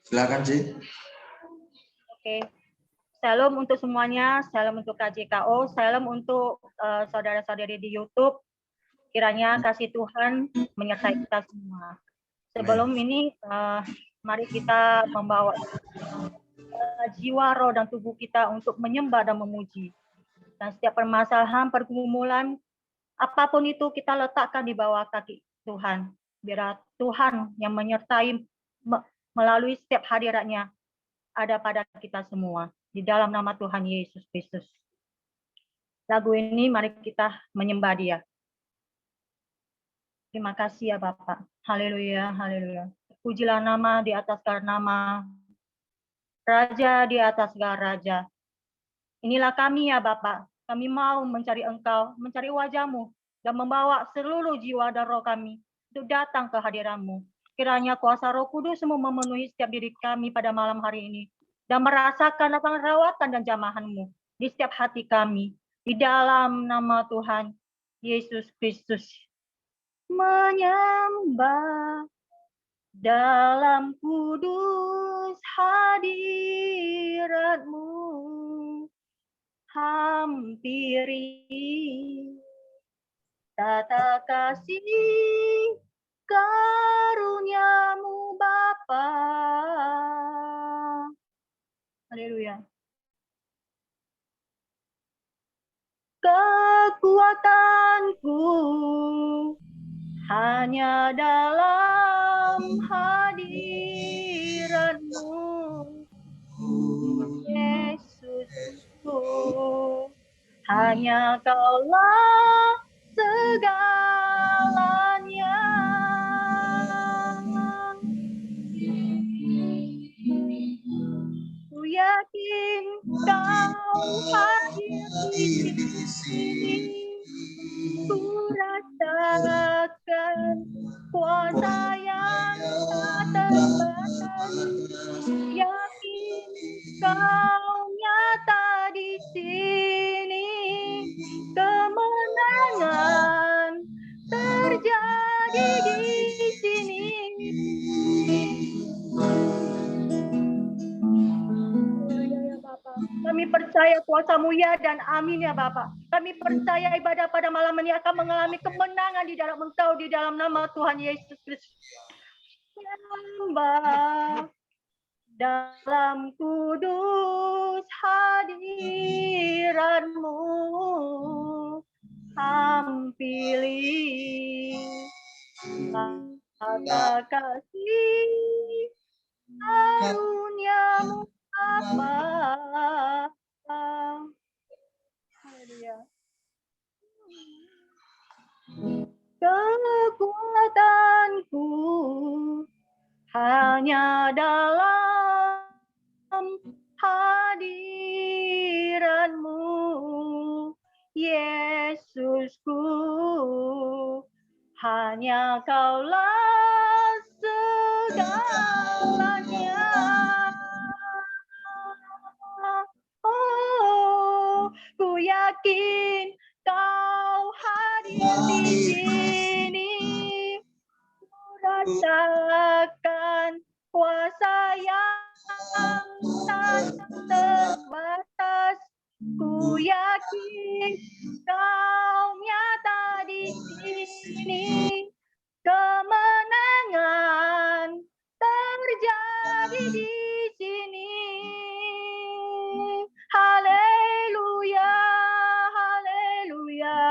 Silakan, Ci. Oke. Salam untuk semuanya, salam untuk KJKO, salam untuk saudara-saudari di YouTube. Kiranya kasih Tuhan menyertai kita semua. Sebelum ini, mari kita membawa jiwa, roh, dan tubuh kita untuk menyembah dan memuji. Dan setiap permasalahan, pergumulan, apapun itu kita letakkan di bawah kaki Tuhan. Biar Tuhan yang menyertai melalui setiap hadiratnya ada pada kita semua. Di dalam nama Tuhan Yesus Kristus. Lagu ini mari kita menyembah Dia. Terima kasih ya Bapak. Haleluya, haleluya. Pujilah nama di atas segala nama. Raja di atas segala raja. Inilah kami ya Bapak. Kami mau mencari Engkau, mencari wajah-Mu, dan membawa seluruh jiwa dan roh kami untuk datang ke hadirat-Mu. Kiranya kuasa Roh Kudus-Mu memenuhi setiap diri kami pada malam hari ini, dan merasakan lapangan rawatan dan jamahan-Mu di setiap hati kami. Di dalam nama Tuhan Yesus Kristus. Menyembah dalam kudus hadirat-Mu. Hampiri tata kasih karunia-Mu Bapa. Haleluya. Kekuatanku hanya dalam hadirat-Mu, Yesusku. Hanya Kaulah segalanya. Ku yakin Kau hadir di sini. Ku rasakan kuasa yang tak terbatas. Yakin Kau nyata di sini. Kemenangan terjadi di sini. Ya Bapak, kami percaya kuasa-Mu ya dan amin ya Bapak. Kami percaya ibadah pada malam ini akan mengalami kemenangan di dalam Engkau, di dalam nama Tuhan Yesus Kristus. Menyembah dalam kudus hadirat-Mu, hampiri tata kasih karunia-Mu Bapa. Haleluya. Kekuatanku hanya dalam hadirat-Mu, Yesusku. Hanya Kaulah segalanya. Oh, ku yakin Kau hadir di sini. Ku rasakan kuasa yang tak terbatas. Ku yakin Kau nyata di sini. Kemenangan terjadi di sini. Haleluya, haleluya.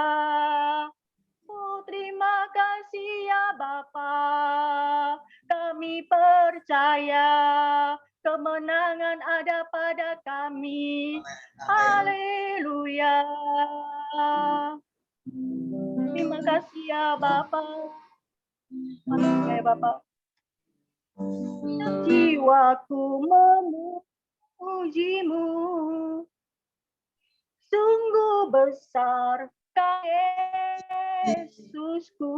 Oh, terima kasih ya Bapa. Kami percaya kemenangan ada pada kami. Haleluya. Terima kasih ya Bapa. Amin ya Bapa. Jiwaku memuji-Mu. Sungguh besar Yesusku.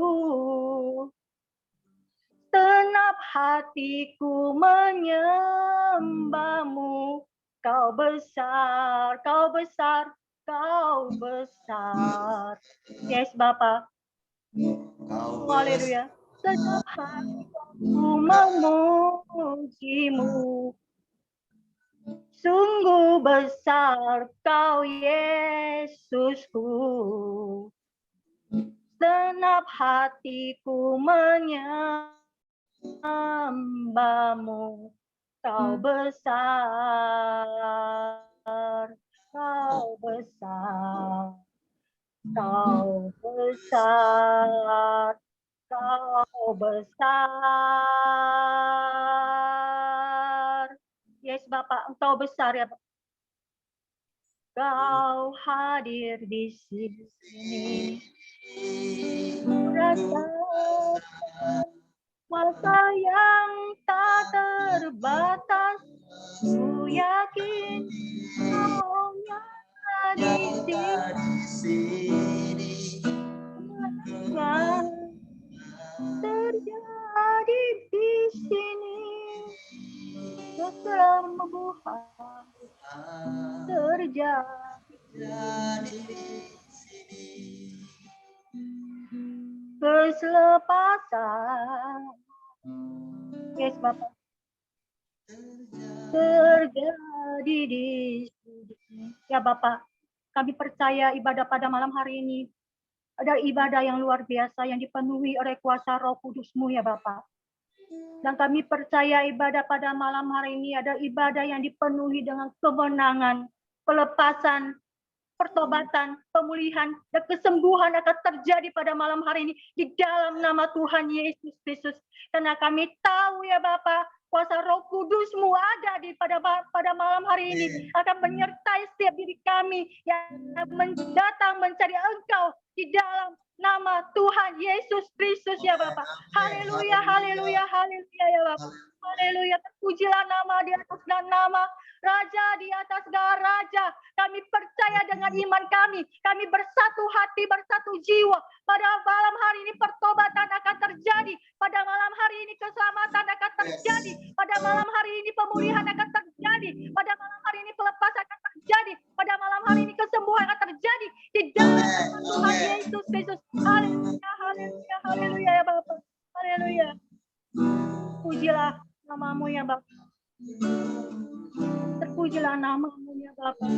hatiku menyembahmu. Kau besar, kau besar, kau besar. Yes, Bapak. Haleluya. Segenap hatiku memujimu. Sungguh besar kau Yesusku. Segenap hatiku menyembahmu. Kau besar, kau besar, kau besar, kau besar. Yes, Bapak, Engkau besar ya, Bapak. Kau hadir di sini. Rasakan kuasa yang tak terbatas. Ku yakin kau di sini. Terjadi di sini. Kesembuhan terjadi di sini. Keselamatan, yes Bapak, terjadi di sini. Ya Bapak, kami percaya ibadah pada malam hari ini ada ibadah yang luar biasa yang dipenuhi oleh kuasa Roh Kudus-Mu ya Bapak. Dan kami percaya ibadah pada malam hari ini ada ibadah yang dipenuhi dengan kemenangan, pelepasan, pertobatan, pemulihan, dan kesembuhan akan terjadi pada malam hari ini di dalam nama Tuhan Yesus Kristus. Karena kami tahu ya Bapak, kuasa Roh Kudus-Mu ada pada malam hari ini akan menyertai setiap diri kami yang datang mencari Engkau di dalam nama Tuhan Yesus Kristus ya Bapak. Haleluya, haleluya, haleluya ya Bapak. Haleluya, terpujilah nama di atas nama, Raja di atas segala raja. Kami percaya dengan iman kami bersatu hati, bersatu jiwa. Pada malam hari ini pertobatan akan terjadi. Pada malam hari ini keselamatan akan terjadi. Pada malam hari ini pemulihan akan terjadi. Pada malam hari ini pelepasan akan terjadi. Pada malam hari ini kesembuhan akan terjadi. Di dalam nama Tuhan Yesus Kristus. Haleluya, haleluya, haleluya ya Bapak. Haleluya. Pujilah namamu ya Bapak. Terpujilah namamu ya Bapak.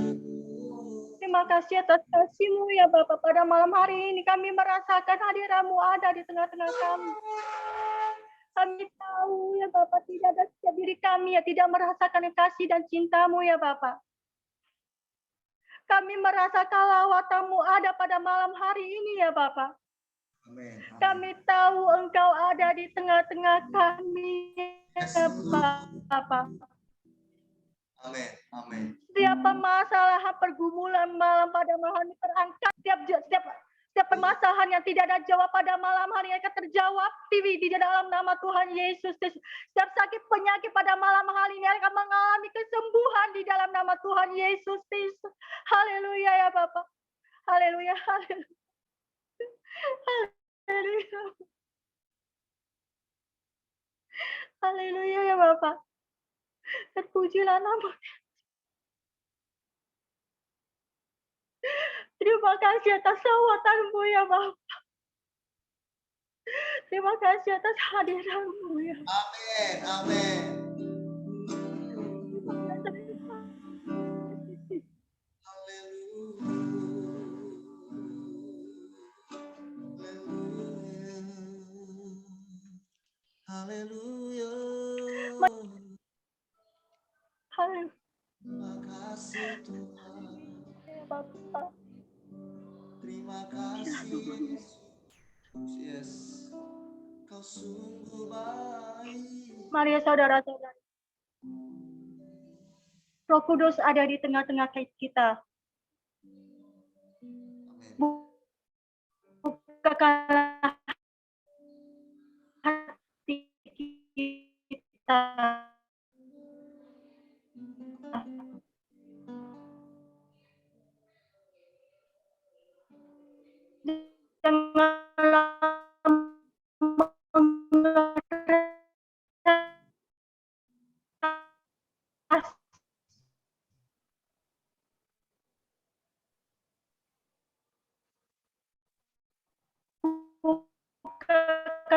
Terima kasih atas kasih-Mu ya Bapak. Pada malam hari ini kami merasakan hadirat-Mu ada di tengah-tengah kami. Kami tahu ya Bapak, tidak ada setiap diri kami yang tidak merasakan kasih dan cinta-Mu ya Bapak. Kami merasakan lawatan-Mu ada pada malam hari ini ya Bapak. Amin. Kami tahu Engkau ada di tengah-tengah kami ya Bapak. Amin. Amin. Setiap permasalahan pergumulan malam pada malam ini terangkat, setiap permasalahan yang tidak ada jawab pada malam hari akan terjawab di dalam nama Tuhan Yesus. Setiap sakit penyakit pada malam hari ini akan mengalami kesembuhan di dalam nama Tuhan Yesus Kristus. Haleluya ya Bapak. Haleluya, haleluya. Haleluya. Haleluya ya Bapak. Terpujilah nama. Terima kasih atas lawatan-Mu ya Bapak. Terima kasih atas hadirat-Mu ya. Amin. Amin. Haleluya. Haleluya. Terima kasih Tuhan. Ya Bapak. Terima kasih Yesus. Yes. Kau sungguh baik. Mari saudara-saudara. Roh Kudus ada di tengah-tengah kita. Bukakanlah hati kita. Janganlah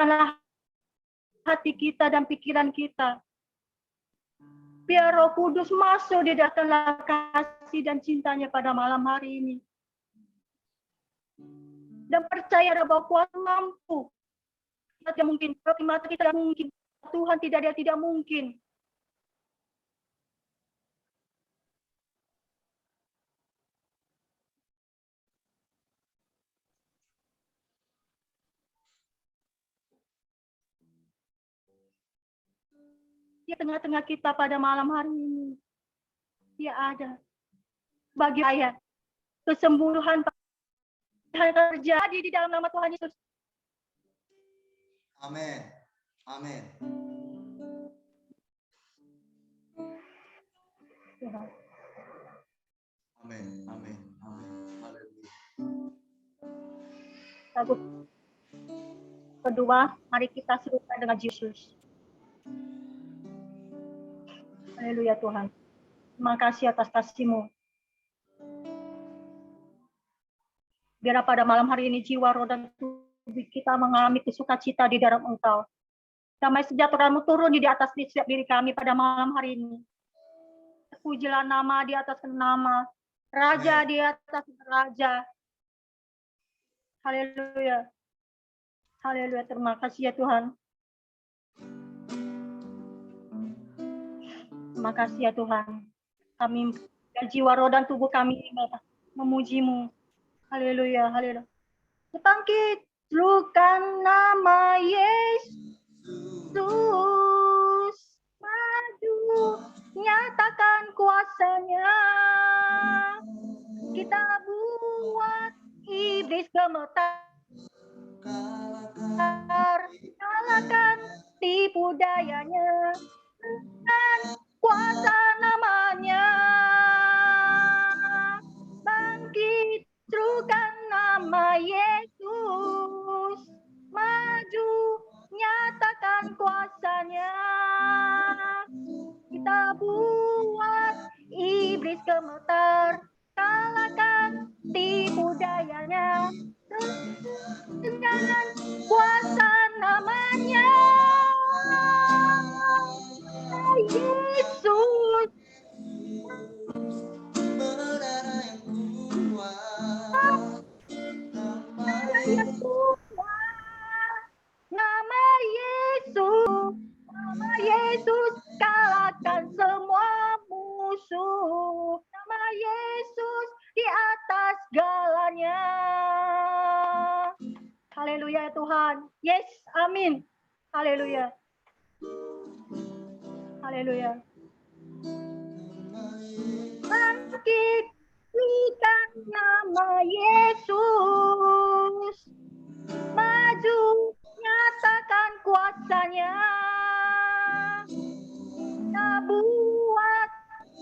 Bukalah hati kita dan pikiran kita. Biar Roh Kudus masuk di dalam kasih dan cintanya pada malam hari ini. Dan percaya bahwa Kuasa mampu. Tidak mungkin, mata kita tidak mungkin. Tuhan tidak mungkin. Di tengah-tengah kita pada malam hari ini. Dia ada. Bagi saya, kesembuhan terjadi di dalam nama Tuhan Yesus. Amin. Amin. Amin. Amin. Amin. Haleluya. Lagu kedua, mari kita serukan dengan Yesus. Haleluya Tuhan. Terima kasih atas kasih-Mu. Biar pada malam hari ini jiwa, roh, dan tubuh kita mengalami kesukacita di dalam Engkau. Damai sejahtera-Mu turun di atas setiap diri kami pada malam hari ini. Pujilah nama di atas nama, Raja di atas Raja. Haleluya. Haleluya, terima kasih ya Tuhan. Terima kasih ya Tuhan. Kami jiwa, roh, dan tubuh kami memuji-Mu. Haleluya, haleluya. Bangkit, serukan nama Yesus. Maju, nyatakan kuasa-Nya. Kita buat iblis gemetar. Kalahkan tipu dayanya. Dan kuasa namanya. Bangkit, serukan nama Yesus. Maju, nyatakan kuasa-Nya. Kita buat iblis gemetar. Kalahkan tipu dayanya. Dengan kuasa namanya. Yesus. Nama Yesus. Nama Yesus kalahkan semua musuh. Nama Yesus di atas segalanya. Haleluya Tuhan. Yes, amin. Haleluya. Haleluya. Bangkit, berikan nama Yesus. Maju, nyatakan kuasa-Nya. Kita buat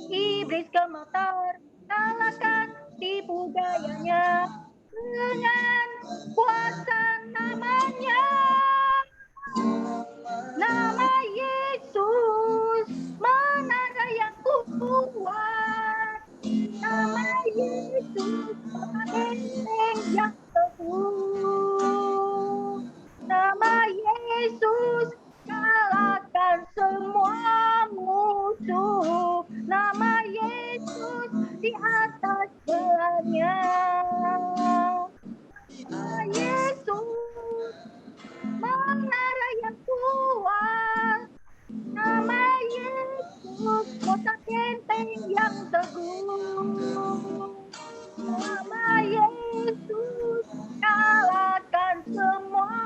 iblis gemetar. Kalahkan tipu dayanya. Dengan kuasa namanya. Nama Yesus, menara yang kuat. Nama Yesus, benteng yang teguh. Nama Yesus, kalahkan semua musuh. Nama Yesus di atas segalanya. Nama Yesus, menara yang kuat. Nama Yesus, kota benteng yang teguh. Nama Yesus, kalahkan semua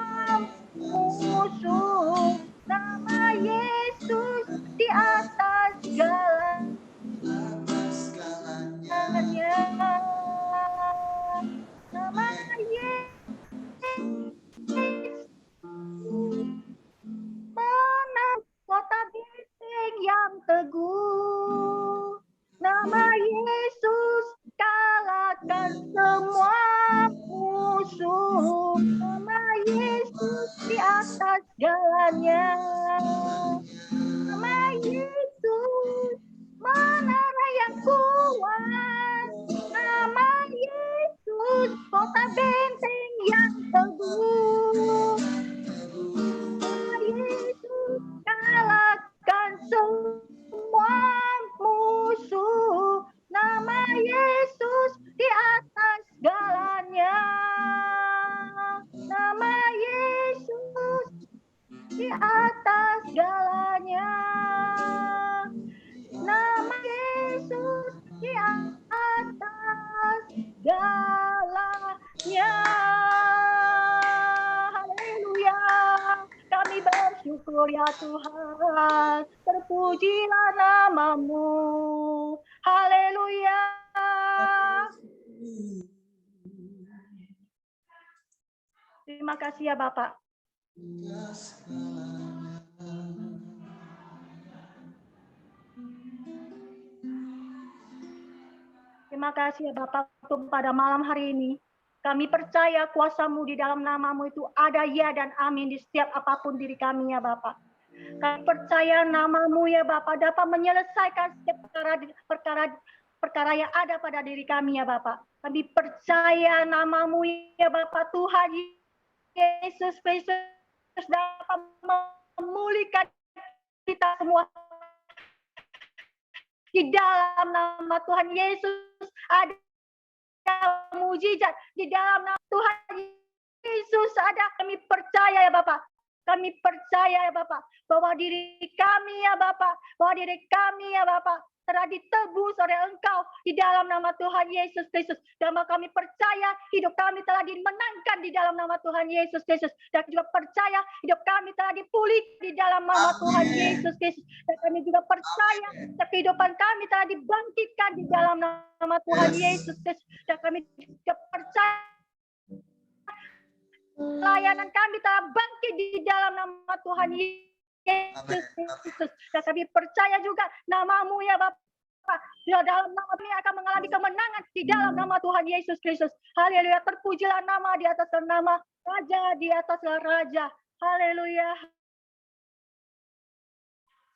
musuh. Nama Yesus di atas segalanya. Nama Yesus, menang kota benteng yang teguh. Nama Yesus kalahkan semua musuh. Nama Yesus di atas segalanya. Nama Yesus, menara yang kuat. Nama Yesus, kota benteng yang teguh. di atas segalanya. Nama Yesus di atas segalanya. Haleluya. Kami bersyukur ya Tuhan. Terpujilah namamu. Haleluya. Terima kasih ya Bapak. Terima kasih ya Bapak untuk pada malam hari ini. Kami percaya kuasa-Mu di dalam nama-Mu itu ada ya dan amin di setiap apapun diri kami ya Bapak. Kami percaya nama-Mu ya Bapak dapat menyelesaikan setiap perkara yang ada pada diri kami ya Bapak. Kami percaya nama-Mu ya Bapak Tuhan Yesus Kristus dapat memulihkan kita semua. Di dalam nama Tuhan Yesus ada mujizat. Di dalam nama Tuhan Yesus ada. Kami percaya ya Bapak. Kami percaya ya Bapak. Bahwa diri kami ya Bapak. Bahwa diri kami ya Bapak. Telah ditebus oleh Engkau di dalam nama Tuhan Yesus Kristus. Dan kami percaya hidup kami telah dimenangkan di dalam nama Tuhan Yesus Kristus. Dan juga percaya hidup kami telah dipulihkan di dalam nama Tuhan Yesus Kristus. Dan kami juga percaya kehidupan kami telah dibangkitkan di dalam nama Tuhan Yesus Kristus. Dan kami juga percaya pelayanan kami telah bangkit di dalam nama Tuhan Yesus Kristus. Dan kami percaya juga nama-Mu ya Bapak. Di dalam nama kami akan mengalami kemenangan di dalam nama Tuhan Yesus Kristus. Haleluya. Terpujilah nama di atas nama, Raja di atas Raja. Haleluya.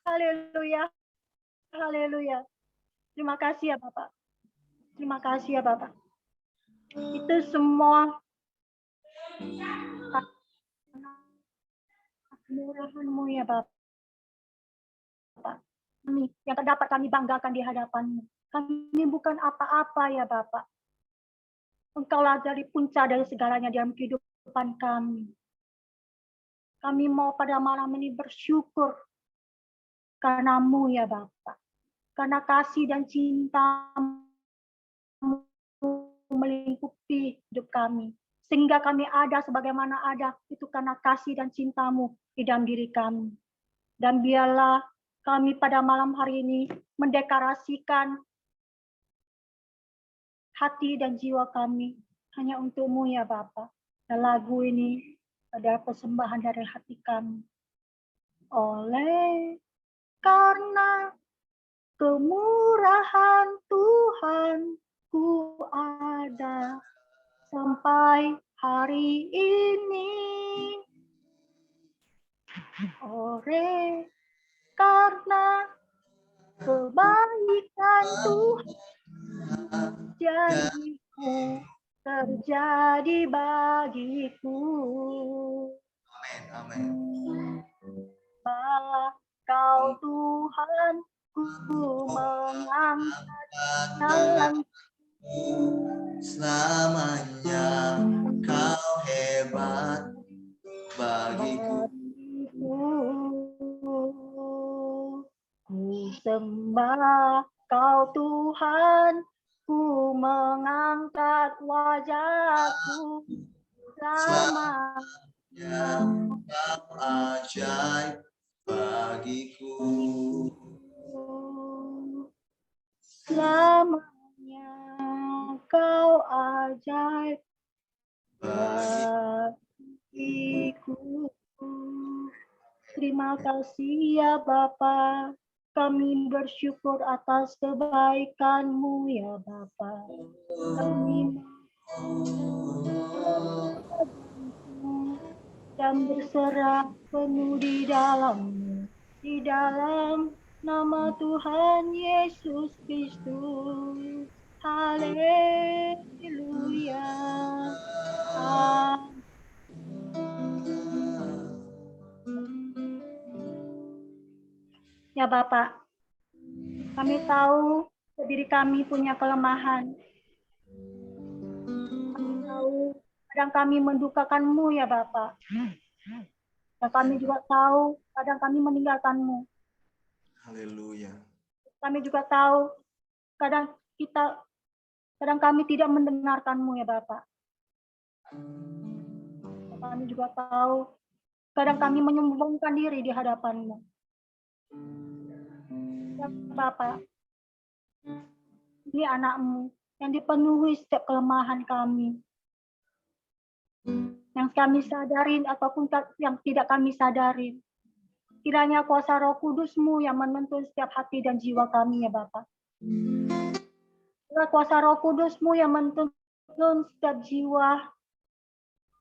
Haleluya. Haleluya. Terima kasih ya Bapak. Terima kasih ya Bapak. Itu semua kemurahan-Mu ya Bapak. Kami yang dapat kami banggakan di hadapan-Mu. Kami bukan apa-apa ya Bapak. Engkaulah dari puncak dari segalanya dalam kehidupan kami. Kami mau pada malam ini bersyukur karena-Mu ya Bapak. Karena kasih dan cinta-Mu melingkupi hidup kami. Sehingga kami ada sebagaimana ada, itu karena kasih dan cinta-Mu di dalam diri kami. Dan biarlah kami pada malam hari ini mendeklarasikan hati dan jiwa kami hanya untuk-Mu ya Bapa. Dan lagu ini adalah persembahan dari hati kami. Oleh karena kemurahan Tuhan ku ada sampai hari ini. Oleh karena kebaikan Tuhan janji-Mu terjadi bagiku. Amin. Kau Tuhan ku mengangkat dalam selamanya Kau hebat bagiku. Ku sembah Kau Tuhan, ku mengangkat wajahku selamanya. Kau ajaib bagiku. Selamanya Kau ajaib bagiku. Terima kasih ya Bapa. Kami bersyukur atas kebaikan-Mu ya Bapa. Kami dan berserah penuh di dalam-Mu. Di dalam nama Tuhan Yesus Kristus. Haleluya. Amin. Ya Bapak, kami tahu diri kami punya kelemahan. Kami tahu kadang kami mendukakan-Mu ya Bapak. Dan kami juga tahu kadang kami meninggalkan-Mu. Haleluya. Kami juga tahu kadang kami tidak mendengarkan-Mu ya Bapak. Kami juga tahu kadang kami menyombongkan diri di hadapan-Mu. Ya Bapak, ini anak-Mu yang dipenuhi setiap kelemahan kami. Yang kami sadarin ataupun yang tidak kami sadarin. Kiranya kuasa Roh Kudus-Mu yang menuntun setiap hati dan jiwa kami ya Bapak. Kuasa Roh Kudus-Mu yang menuntun setiap jiwa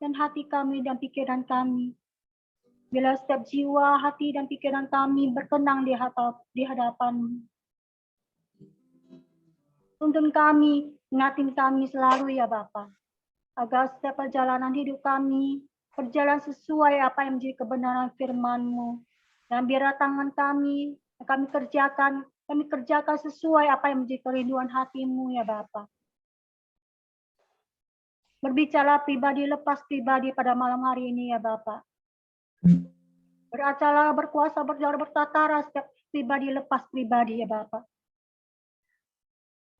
dan hati kami dan pikiran kami. Bila setiap jiwa, hati, dan pikiran kami berkenang di hadapan-Mu. Tuntun kami, ingatin kami selalu ya Bapak. Agar setiap perjalanan hidup kami berjalan sesuai apa yang menjadi kebenaran firman-Mu. Dan biarlah tangan kami kerjakan sesuai apa yang menjadi kerinduan hati-Mu ya Bapak. Berbicara pribadi lepas pribadi pada malam hari ini ya Bapak. Beracara, berkuasa, berjalan, bertatara setiap pribadi lepas pribadi ya Bapak.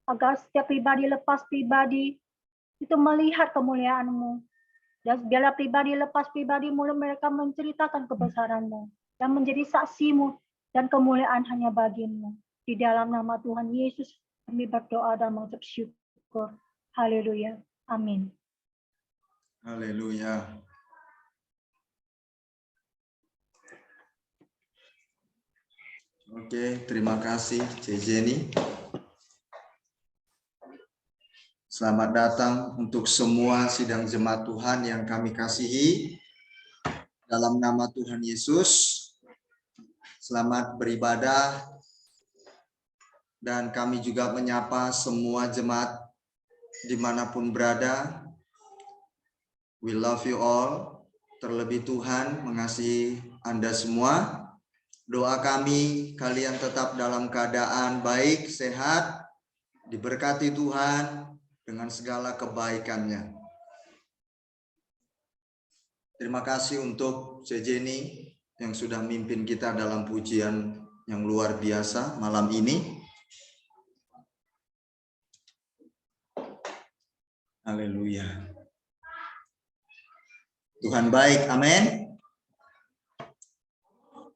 Agar setiap pribadi lepas pribadi itu melihat kemuliaan-Mu. Dan biarlah pribadi lepas pribadi mulai mereka menceritakan kebesaran-Mu. Dan menjadi saksi-Mu dan kemuliaan hanya bagi-Mu. Di dalam nama Tuhan Yesus kami berdoa dan mengucap syukur. Haleluya. Amin. Haleluya. Oke, terima kasih Cik Jenny. Selamat datang untuk semua sidang jemaat Tuhan yang kami kasihi. Dalam nama Tuhan Yesus, selamat beribadah. Dan kami juga menyapa semua jemaat dimanapun berada. We love you all. Terlebih Tuhan mengasihi Anda semua. Doa kami, kalian tetap dalam keadaan baik, sehat, diberkati Tuhan dengan segala kebaikannya. Terima kasih untuk Cik Jenny yang sudah mimpin kita dalam pujian yang luar biasa malam ini. Haleluya. Tuhan baik, amin.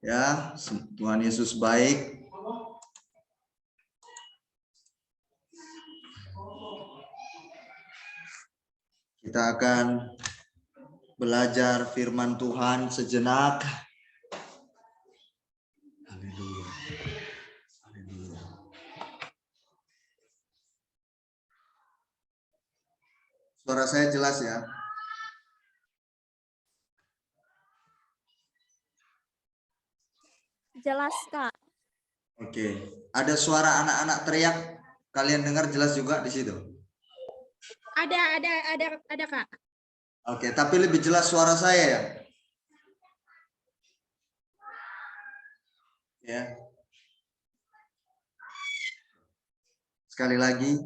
Ya, Tuhan Yesus baik. Kita akan belajar firman Tuhan sejenak. Haleluya. Haleluya. Suara saya jelas ya? Jelas, Kak. Oke. Ada suara anak-anak teriak. Kalian dengar jelas juga di situ? Ada, Kak. Oke, tapi lebih jelas suara saya ya? Ya. Sekali lagi,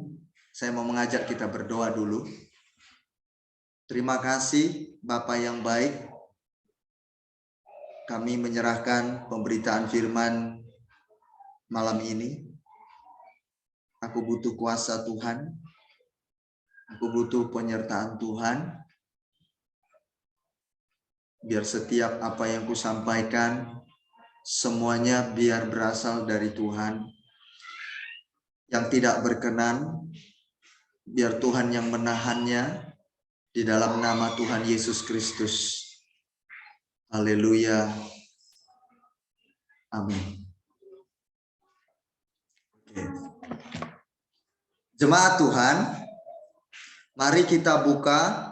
saya mau mengajak kita berdoa dulu. Terima kasih Bapa yang baik. Kami menyerahkan pemberitaan firman malam ini. Aku butuh kuasa Tuhan. Aku butuh penyertaan Tuhan. Biar setiap apa yang kusampaikan, semuanya biar berasal dari Tuhan. Yang tidak berkenan, biar Tuhan yang menahannya di dalam nama Tuhan Yesus Kristus. Haleluya. Amin. Oke. Jemaat Tuhan, mari kita buka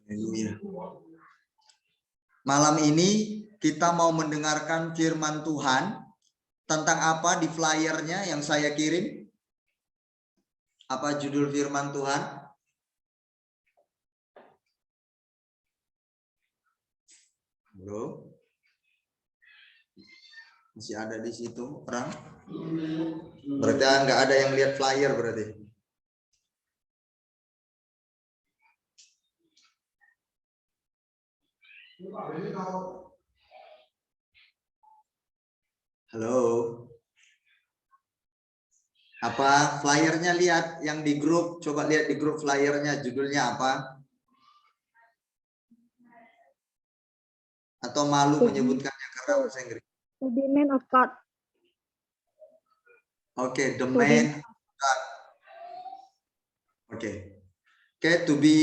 Haleluya. Malam ini kita mau mendengarkan firman Tuhan tentang apa di flyernya yang saya kirim? Apa judul firman Tuhan? Bro, masih ada di situ orang? Berarti nggak ada yang lihat flyer berarti. Halo. Apa flyernya, lihat yang di grup, coba lihat di grup flyernya, judulnya apa? Atau malu menyebutkannya karena bahasa Inggris? To be man of God. Oke, the To be man of God. Oke. Oke, to be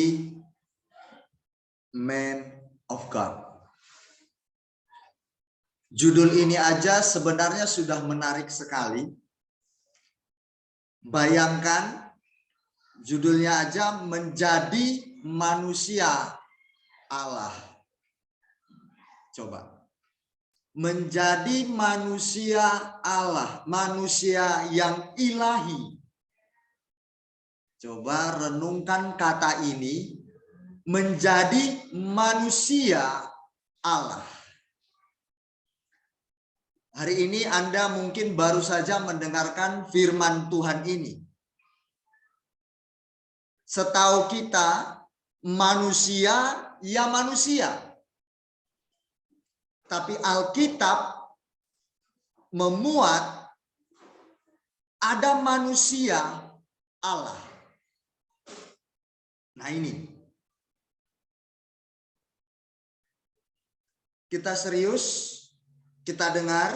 man of God. Judul ini aja sebenarnya sudah menarik sekali. Bayangkan judulnya aja, menjadi manusia Allah. Coba. Menjadi manusia Allah, manusia yang ilahi. Coba renungkan kata ini, menjadi manusia Allah. Hari ini Anda mungkin baru saja mendengarkan firman Tuhan ini. Setahu kita, manusia ya manusia. Tapi Alkitab memuat ada manusia Allah. Nah ini. Kita serius, kita dengar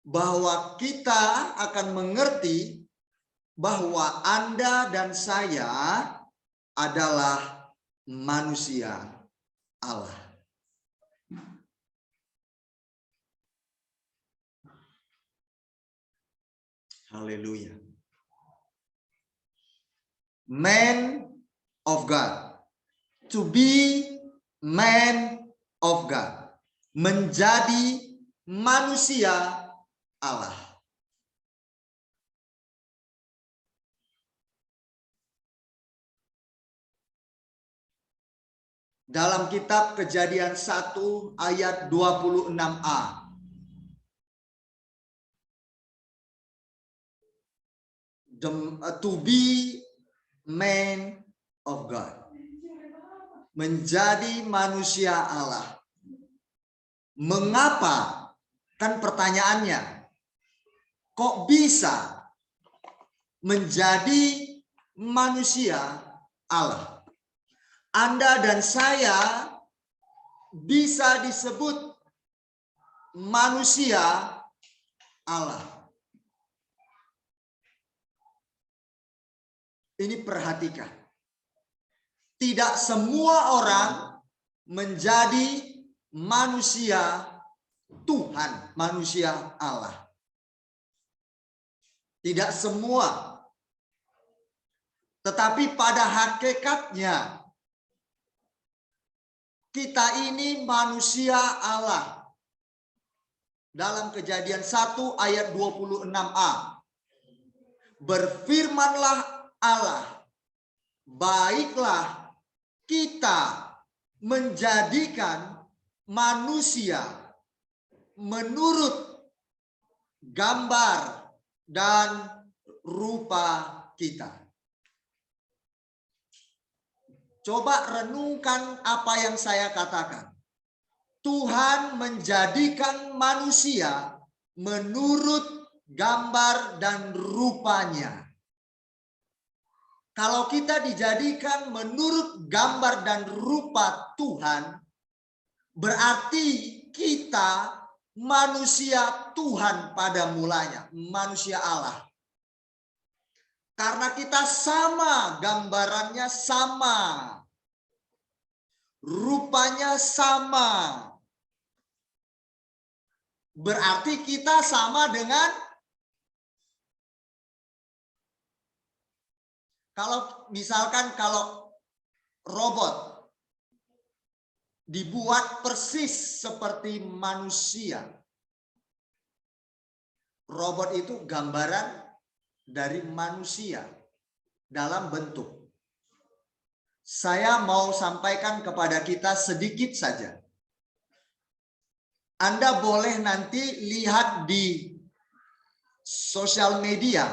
bahwa kita akan mengerti bahwa Anda dan saya adalah manusia Allah. Haleluya. Man of God. To be man of God. Menjadi manusia Allah. Dalam kitab Kejadian 1 ayat 26a. To be man of God. Menjadi manusia Allah. Mengapa? Kan pertanyaannya. Kok bisa menjadi manusia Allah? Anda dan saya bisa disebut manusia Allah. Ini perhatikan. Tidak semua orang menjadi manusia Tuhan, manusia Allah. Tidak semua. Tetapi pada hakikatnya, kita ini manusia Allah. Dalam Kejadian 1 ayat 26a. Berfirmanlah Allah, baiklah kita menjadikan manusia menurut gambar dan rupa kita. Coba renungkan apa yang saya katakan. Tuhan menjadikan manusia menurut gambar dan rupanya. Kalau kita dijadikan menurut gambar dan rupa Tuhan, berarti kita manusia Tuhan pada mulanya, manusia Allah. Karena kita sama, gambarannya sama, rupanya sama. Berarti kita sama dengan, kalau misalkan kalau robot dibuat persis seperti manusia. Robot itu gambaran dari manusia dalam bentuk. Saya mau sampaikan kepada kita sedikit saja. Anda boleh nanti lihat di sosial media.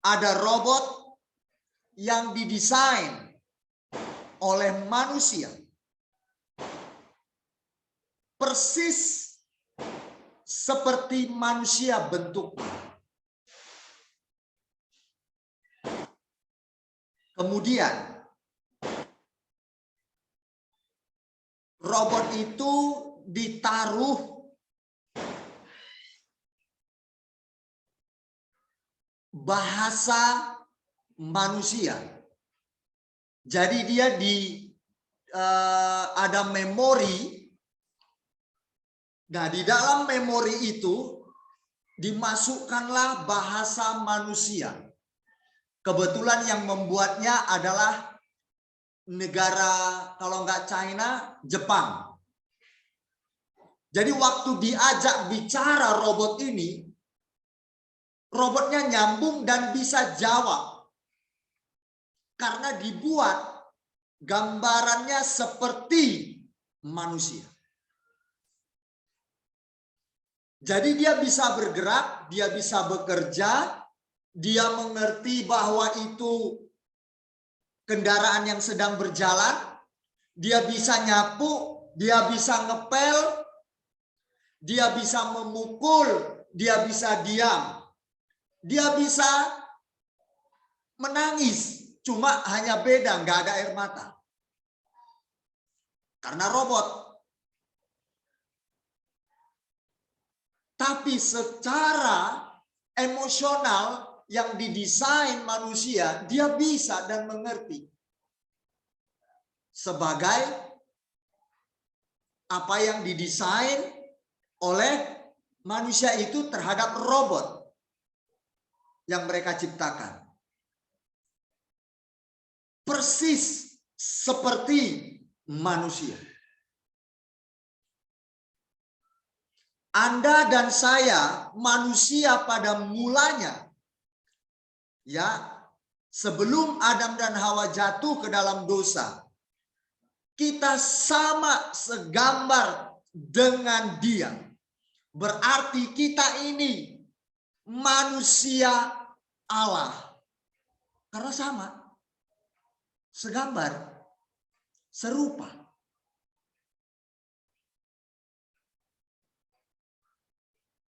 Ada robot yang didesain oleh manusia. persis seperti manusia bentuknya. Kemudian robot itu ditaruh bahasa manusia. Jadi dia ada memori. Nah, di dalam memori itu dimasukkanlah bahasa manusia. Kebetulan yang membuatnya adalah negara, kalau nggak China, Jepang. Jadi waktu diajak bicara robot ini, robotnya nyambung dan bisa jawab. Karena dibuat gambarannya seperti manusia. Jadi dia bisa bergerak, dia bisa bekerja, dia mengerti bahwa itu kendaraan yang sedang berjalan, dia bisa nyapu, dia bisa ngepel, dia bisa memukul, dia bisa diam, dia bisa menangis, cuma hanya beda, nggak ada air mata. Karena robot. Tapi secara emosional yang didesain manusia, dia bisa dan mengerti. Sebagai apa yang didesain oleh manusia itu terhadap robot yang mereka ciptakan. Persis seperti manusia. Anda dan saya manusia pada mulanya, ya, sebelum Adam dan Hawa jatuh ke dalam dosa, kita sama segambar dengan Dia. Berarti kita ini manusia Allah. Karena sama, segambar, serupa.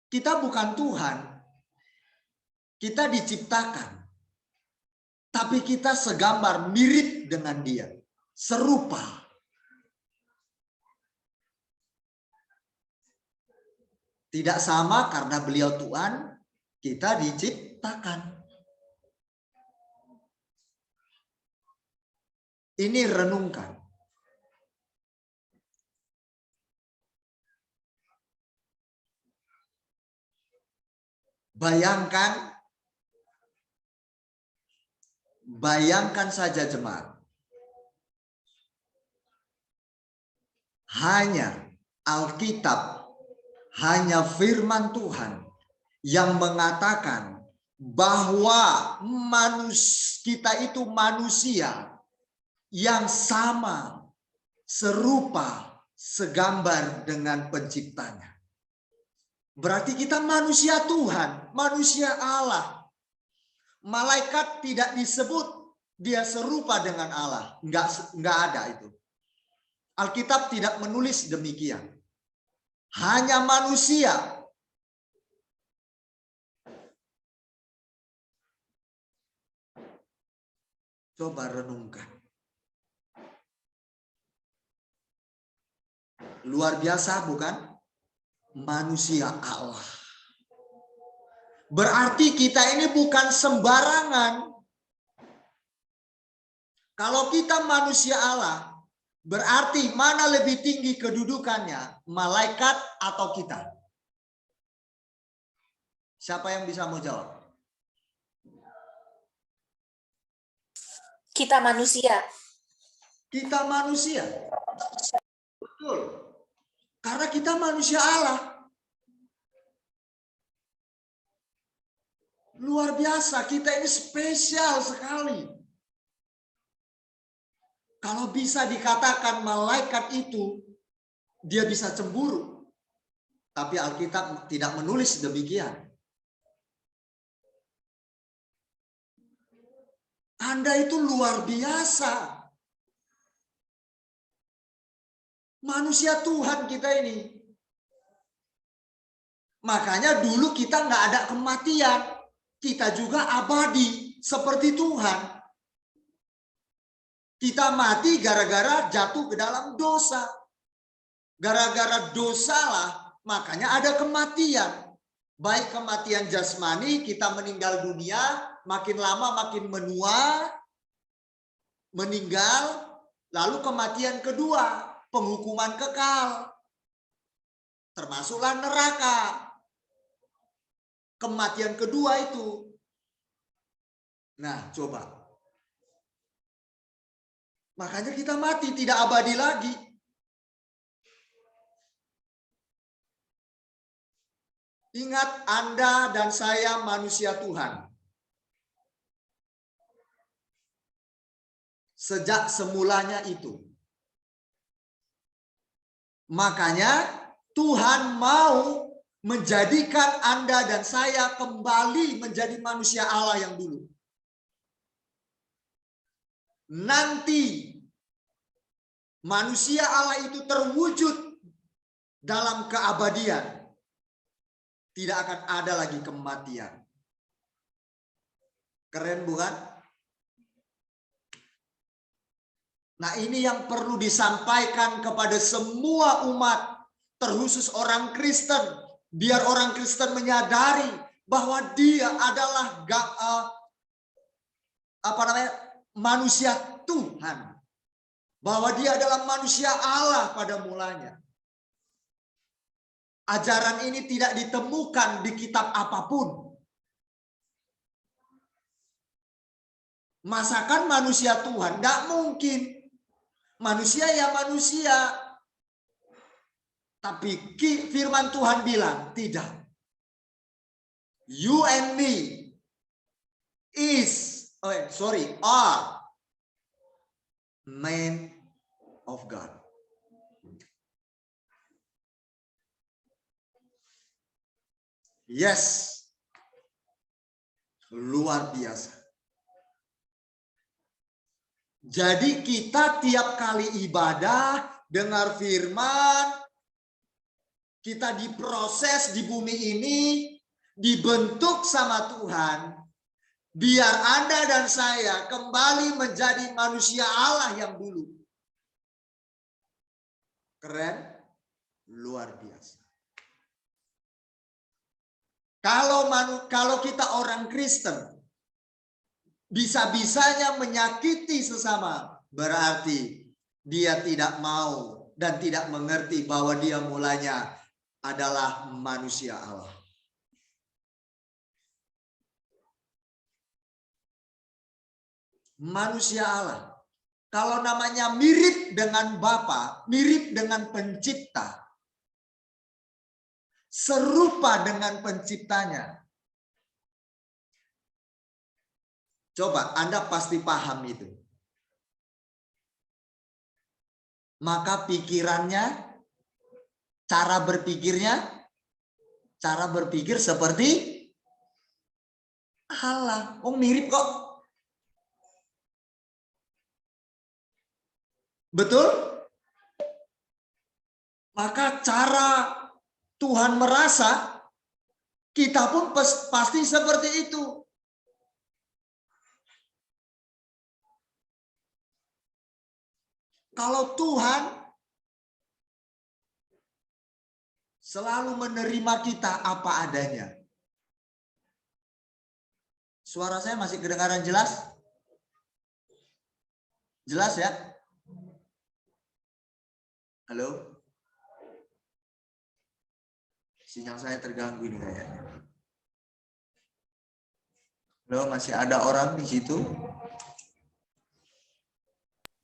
Kita bukan Tuhan, kita diciptakan, tapi kita segambar, mirip dengan Dia, serupa. Tidak sama karena beliau Tuhan, kita diciptakan. Ini renungkan. Bayangkan saja jemaat. Hanya Alkitab, hanya firman Tuhan yang mengatakan bahwa kita itu manusia yang sama, serupa, segambar dengan penciptanya. Berarti kita manusia Tuhan, manusia Allah. Malaikat tidak disebut dia serupa dengan Allah. Enggak ada itu. Alkitab tidak menulis demikian. Hanya manusia. Coba renungkan. Luar biasa bukan? Manusia Allah. Berarti kita ini bukan sembarangan. Kalau kita manusia Allah, berarti mana lebih tinggi kedudukannya, malaikat atau kita? Siapa yang bisa mau jawab? Kita manusia. Kita manusia. Betul. Karena kita manusia Allah. Luar biasa, kita ini spesial sekali. Kalau bisa dikatakan malaikat itu, dia bisa cemburu. Tapi Alkitab tidak menulis demikian. Anda itu luar biasa. Manusia Tuhan kita ini. Makanya dulu kita nggak ada kematian. Kita juga abadi seperti Tuhan. Kita mati gara-gara jatuh ke dalam dosa. Gara-gara dosalah makanya ada kematian. Baik kematian jasmani, kita meninggal dunia, makin lama makin menua, meninggal. Lalu kematian kedua, penghukuman kekal. Termasuklah neraka. Kematian kedua itu. Nah, coba. Makanya kita mati, tidak abadi lagi. Ingat, Anda dan saya manusia Tuhan. Sejak semulanya itu. Makanya Tuhan mau menjadikan Anda dan saya kembali menjadi manusia Allah yang dulu. Nanti manusia Allah itu terwujud dalam keabadian. Tidak akan ada lagi kematian. Keren bukan? Nah, ini yang perlu disampaikan kepada semua umat, terkhusus orang Kristen. Biar orang Kristen menyadari bahwa dia adalah manusia Tuhan. Bahwa dia adalah manusia Allah pada mulanya. Ajaran ini tidak ditemukan di kitab apapun. Masakan manusia Tuhan? Tidak mungkin. Manusia ya manusia. Tapi firman Tuhan bilang, tidak. You and me are man of God. Yes. Luar biasa. Jadi kita tiap kali ibadah, dengar firman, kita diproses di bumi ini, dibentuk sama Tuhan, biar Anda dan saya kembali menjadi manusia Allah yang dulu. Keren? Luar biasa. Kalau kita orang Kristen, bisa-bisanya menyakiti sesama, berarti dia tidak mau dan tidak mengerti bahwa dia mulanya adalah manusia Allah. Manusia Allah. Kalau namanya mirip dengan Bapa, mirip dengan Pencipta, serupa dengan Penciptanya. Coba Anda pasti paham itu. Maka pikirannya, cara berpikir seperti Allah. Oh, mirip kok. Betul? Maka cara Tuhan merasa, kita pun pasti seperti itu. Kalau Tuhan selalu menerima kita apa adanya. Suara saya masih kedengaran jelas? Jelas ya? Halo? Sinyal saya terganggu ini kayaknya. Halo, masih ada orang di situ?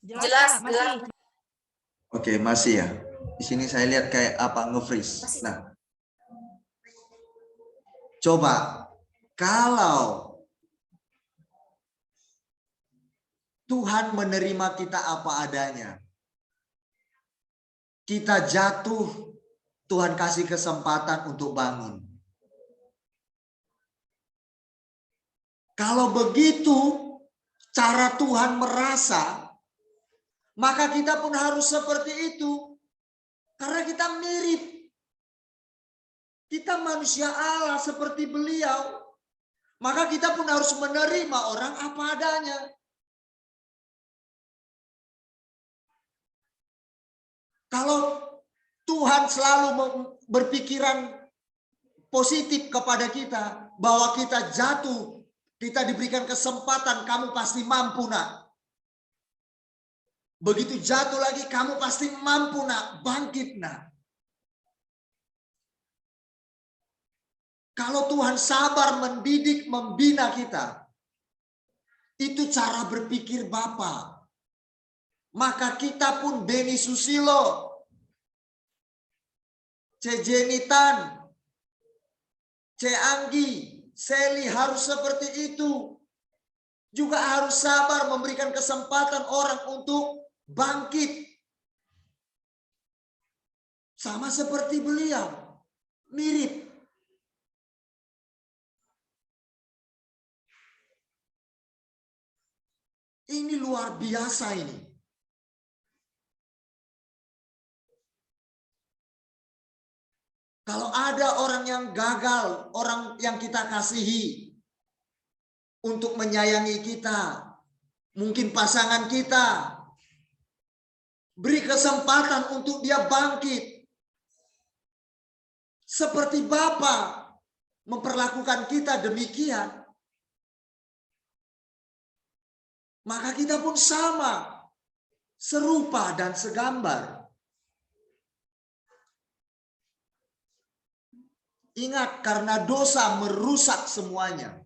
Jelas, masih. Oke, masih ya. Di sini saya lihat kayak apa nge-freeze. Nah, coba kalau Tuhan menerima kita apa adanya, kita jatuh, Tuhan kasih kesempatan untuk bangun. Kalau begitu cara Tuhan merasa, maka kita pun harus seperti itu. Karena kita mirip. Kita manusia Allah seperti beliau. Maka kita pun harus menerima orang apa adanya. Kalau Tuhan selalu berpikiran positif kepada kita, bahwa kita jatuh, kita diberikan kesempatan, kamu pasti mampu nak. Begitu jatuh lagi, kamu pasti mampu nak, bangkit nak. Kalau Tuhan sabar mendidik, membina kita, itu cara berpikir Bapa. Maka kita pun Beni Susilo, C. Jenitan, C. Anggi, Seli harus seperti itu. Juga harus sabar memberikan kesempatan orang untuk bangkit. Sama seperti beliau. Mirip. Ini luar biasa ini. Kalau ada orang yang gagal, orang yang kita kasihi, untuk menyayangi kita, mungkin pasangan kita, beri kesempatan untuk dia bangkit. Seperti Bapa memperlakukan kita demikian. Maka kita pun sama, serupa dan segambar. Ingat, karena dosa merusak semuanya.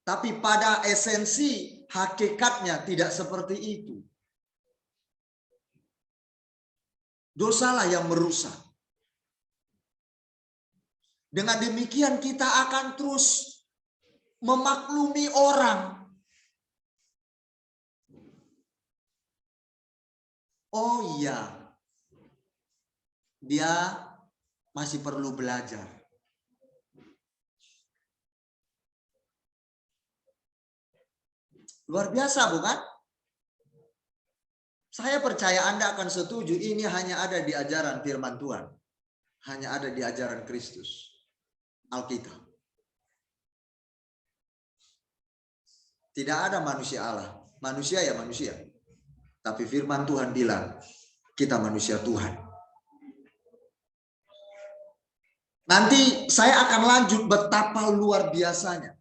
Tapi pada esensi, hakikatnya tidak seperti itu. Dosalah yang merusak. Dengan demikian kita akan terus memaklumi orang. Oh iya, dia masih perlu belajar. Luar biasa bukan? Saya percaya Anda akan setuju, ini hanya ada di ajaran firman Tuhan. Hanya ada di ajaran Kristus, Alkitab. Tidak ada manusia Allah. Manusia ya manusia. Tapi firman Tuhan bilang, kita manusia Tuhan. Nanti saya akan lanjut betapa luar biasanya.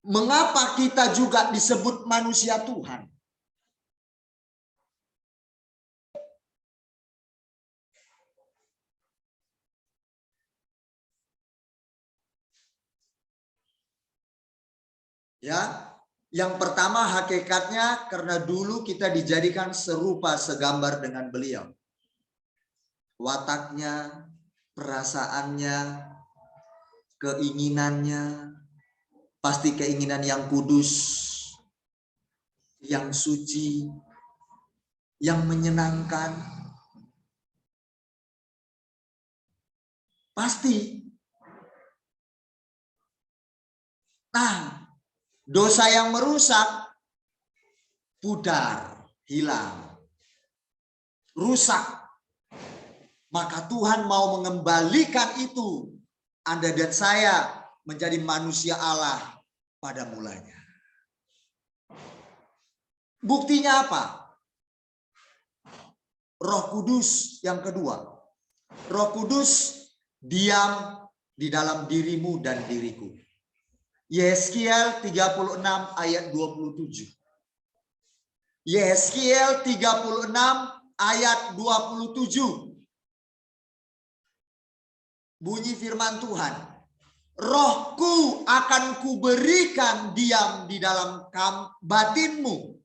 Mengapa kita juga disebut manusia Tuhan? Ya, yang pertama hakikatnya karena dulu kita dijadikan serupa segambar dengan beliau. Wataknya, perasaannya, keinginannya, pasti keinginan yang kudus, yang suci, yang menyenangkan. Pasti. Nah, dosa yang merusak, pudar, hilang, rusak. Maka Tuhan mau mengembalikan itu. Anda dan saya menjadi manusia Allah pada mulanya. Buktinya apa? Roh Kudus yang kedua. Roh Kudus diam di dalam dirimu dan diriku. Yeskiel 36 ayat 27. Yeskiel 36 ayat 27. Bunyi firman Tuhan. Rohku akan kuberikan diam di dalam batinmu.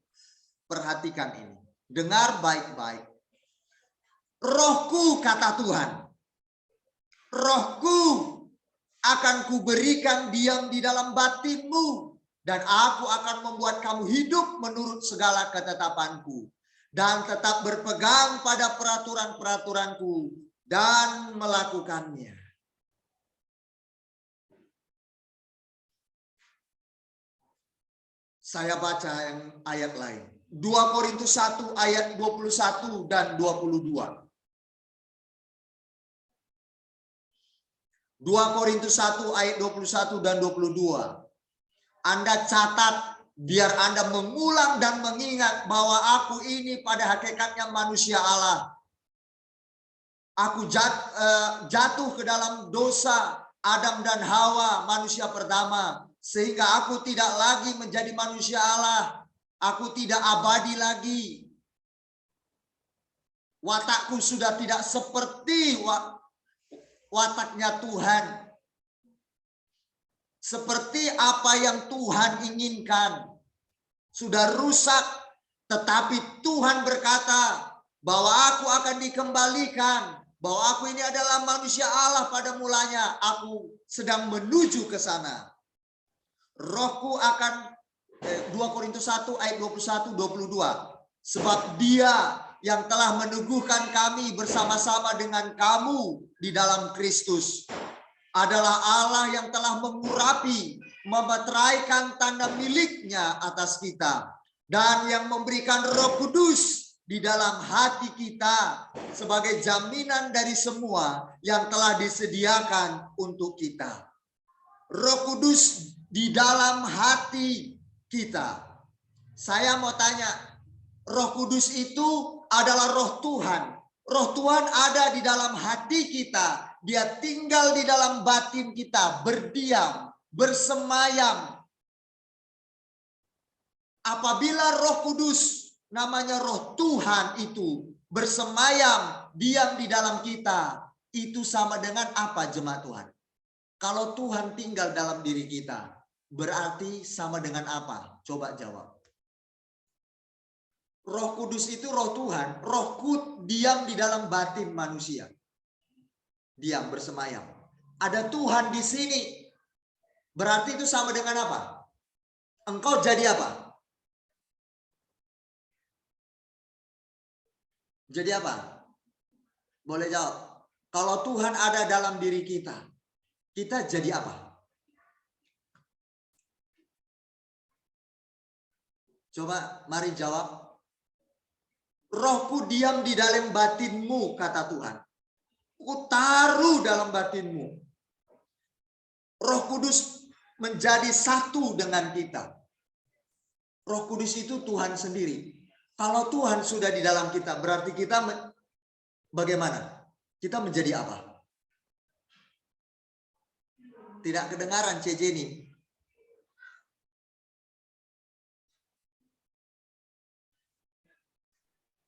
Perhatikan ini. Dengar baik-baik. Rohku, kata Tuhan. Rohku akan kuberikan diam di dalam batinmu. Dan aku akan membuat kamu hidup menurut segala ketetapanku. Dan tetap berpegang pada peraturan-peraturanku. Dan melakukannya. Saya baca yang ayat lain. 2 Korintus 1 ayat 21 dan 22. 2 Korintus 1 ayat 21 dan 22. Anda catat biar Anda mengulang dan mengingat bahwa aku ini pada hakikatnya manusia Allah. Aku jatuh ke dalam dosa Adam dan Hawa, manusia pertama, sehingga aku tidak lagi menjadi manusia Allah. Aku tidak abadi lagi. Watakku sudah tidak seperti wataknya Tuhan. Seperti apa yang Tuhan inginkan. Sudah rusak, tetapi Tuhan berkata bahwa aku akan dikembalikan. Bahwa aku ini adalah manusia Allah pada mulanya. Aku sedang menuju ke sana. Rohku akan 2 Korintus 1 ayat 21 22. Sebab Dia yang telah meneguhkan kami bersama-sama dengan kamu di dalam Kristus adalah Allah yang telah mengurapi, memeteraikan tanda miliknya atas kita, dan yang memberikan Roh Kudus di dalam hati kita sebagai jaminan dari semua yang telah disediakan untuk kita. Roh Kudus di dalam hati kita. Saya mau tanya, Roh Kudus itu adalah roh Tuhan. Roh Tuhan ada di dalam hati kita. Dia tinggal di dalam batin kita, berdiam, bersemayam. Apabila Roh Kudus, namanya roh Tuhan itu, bersemayam, diam di dalam kita, itu sama dengan apa jemaat Tuhan? Kalau Tuhan tinggal dalam diri kita, berarti sama dengan apa? Coba jawab. Roh Kudus itu roh Tuhan. Rohku diam di dalam batin manusia. Diam, bersemayam. Ada Tuhan di sini. Berarti itu sama dengan apa? Engkau jadi apa? Jadi apa? Boleh jawab. Kalau Tuhan ada dalam diri kita, kita jadi apa? Coba mari jawab. Rohku diam di dalam batinmu, kata Tuhan. Ku taruh dalam batinmu. Roh Kudus menjadi satu dengan kita. Roh Kudus itu Tuhan sendiri. Kalau Tuhan sudah di dalam kita, berarti kita bagaimana? Kita menjadi apa? Tidak kedengaran CJ ini.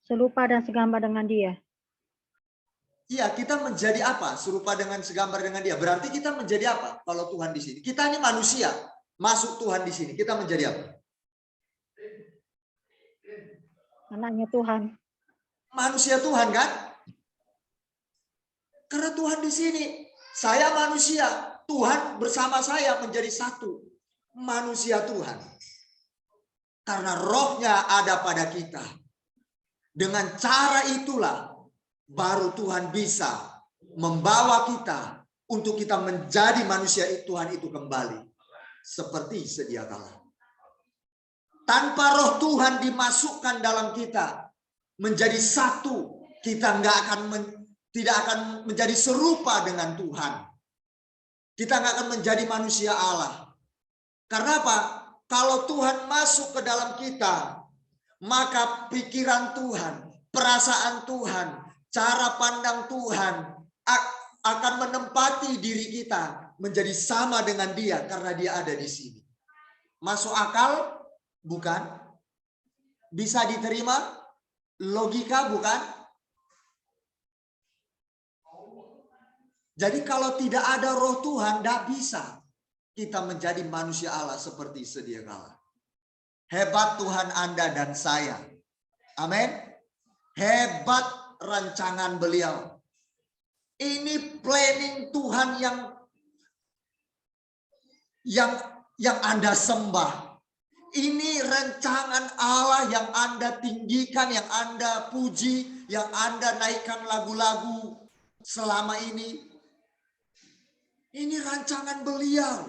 Serupa dan segambar dengan Dia. Iya, kita menjadi apa? Serupa dengan segambar dengan Dia. Berarti kita menjadi apa kalau Tuhan di sini? Kita ini manusia, masuk Tuhan di sini. Kita menjadi apa? Anaknya Tuhan. Manusia Tuhan kan? Karena Tuhan di sini. Saya manusia, Tuhan bersama saya menjadi satu. Manusia Tuhan. Karena rohnya ada pada kita. Dengan cara itulah baru Tuhan bisa membawa kita untuk kita menjadi manusia Tuhan itu kembali. Seperti sedia kala. Tanpa roh Tuhan dimasukkan dalam kita menjadi satu, kita tidak akan menjadi serupa dengan Tuhan. Kita nggak akan menjadi manusia Allah. Karena apa? Kalau Tuhan masuk ke dalam kita, maka pikiran Tuhan, perasaan Tuhan, cara pandang Tuhan akan menempati diri kita menjadi sama dengan Dia karena Dia ada di sini. Masuk akal? Bukan. Bisa diterima? Logika? Bukan. Jadi kalau tidak ada roh Tuhan, tidak bisa kita menjadi manusia Allah seperti sedia kala. Hebat Tuhan Anda dan saya. Amin. Hebat rancangan Beliau. Ini planning Tuhan yang Anda sembah. Ini rancangan Allah yang Anda tinggikan, yang Anda puji, yang Anda naikkan lagu-lagu selama ini. Ini rancangan Beliau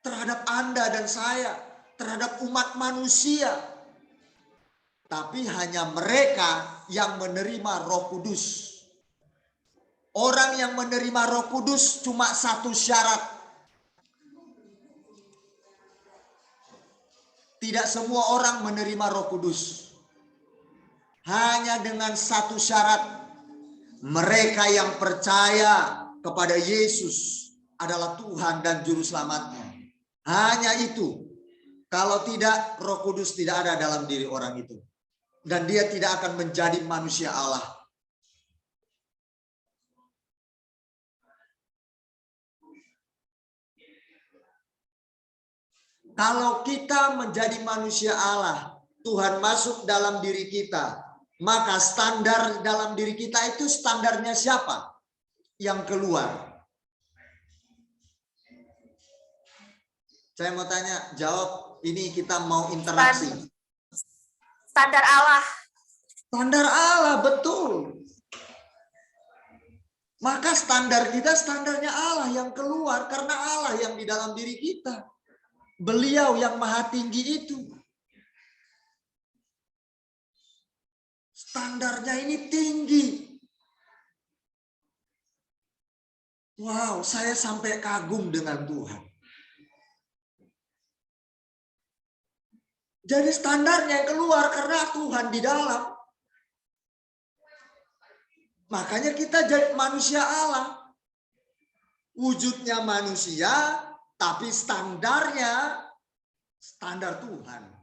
terhadap Anda dan saya, terhadap umat manusia. tapi hanya mereka yang menerima Roh Kudus. Orang yang menerima Roh Kudus cuma satu syarat. Tidak semua orang menerima Roh Kudus. Hanya dengan satu syarat. Mereka yang percaya kepada Yesus adalah Tuhan dan Juru Selamatnya. Hanya itu. Kalau tidak, Roh Kudus tidak ada dalam diri orang itu. Dan dia tidak akan menjadi manusia Allah. Kalau kita menjadi manusia Allah, Tuhan masuk dalam diri kita, maka standar dalam diri kita itu standarnya siapa? Yang keluar. Saya mau tanya, jawab, ini kita mau interaksi. Standar Allah. Standar Allah, betul. Maka standar kita standarnya Allah yang keluar, karena Allah yang di dalam diri kita. Beliau yang maha tinggi itu. Standarnya ini tinggi. Wow, saya sampai kagum dengan Tuhan. Jadi standarnya yang keluar karena Tuhan di dalam. Makanya kita jadi manusia Allah. Wujudnya manusia, tapi standarnya standar Tuhan.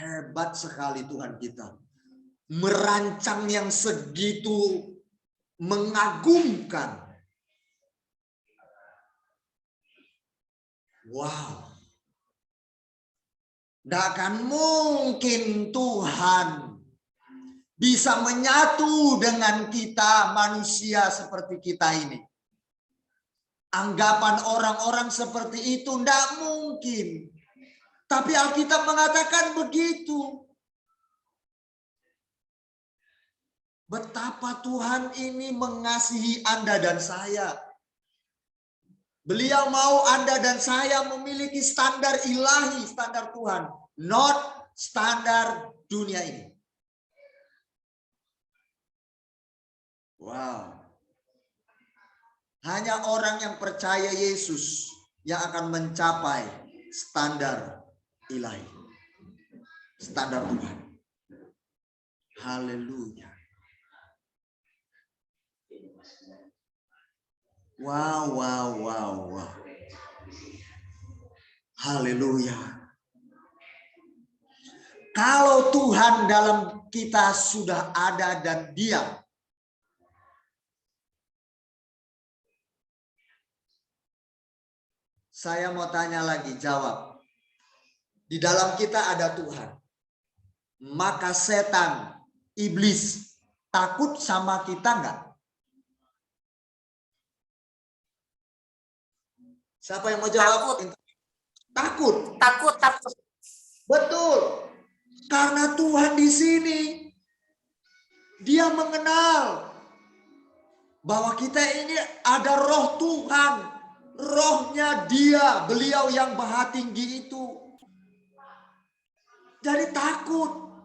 Hebat sekali Tuhan kita. Merancang yang segitu mengagumkan. Wow. Tidak akan mungkin Tuhan bisa menyatu dengan kita manusia seperti kita ini. Anggapan orang-orang seperti itu tidak mungkin. Tapi Alkitab mengatakan begitu. Betapa Tuhan ini mengasihi Anda dan saya. Beliau mau Anda dan saya memiliki standar ilahi, standar Tuhan. Not standar dunia ini. Wow. Hanya orang yang percaya Yesus yang akan mencapai standar ilahi. Standar Tuhan. Haleluya. Wow, wow, wow, wow. Haleluya. Kalau Tuhan dalam kita sudah ada dan diam, saya mau tanya lagi, jawab. Di dalam kita ada Tuhan. Maka setan, iblis, takut sama kita enggak? Siapa yang mau jawab? Takut. Takut. Betul. Karena Tuhan di sini, Dia mengenal bahwa kita ini ada roh Tuhan. Rohnya Dia, beliau yang maha tinggi itu. Jadi takut.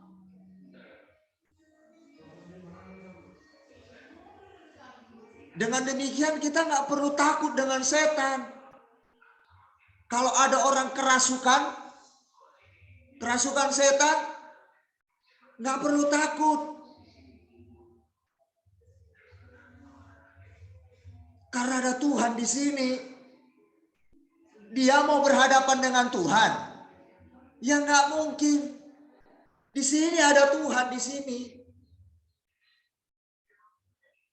Dengan demikian kita nggak perlu takut dengan setan. Kalau ada orang kerasukan setan, nggak perlu takut. Karena ada Tuhan di sini. Dia mau berhadapan dengan Tuhan. Ya nggak mungkin. Di sini ada Tuhan di sini.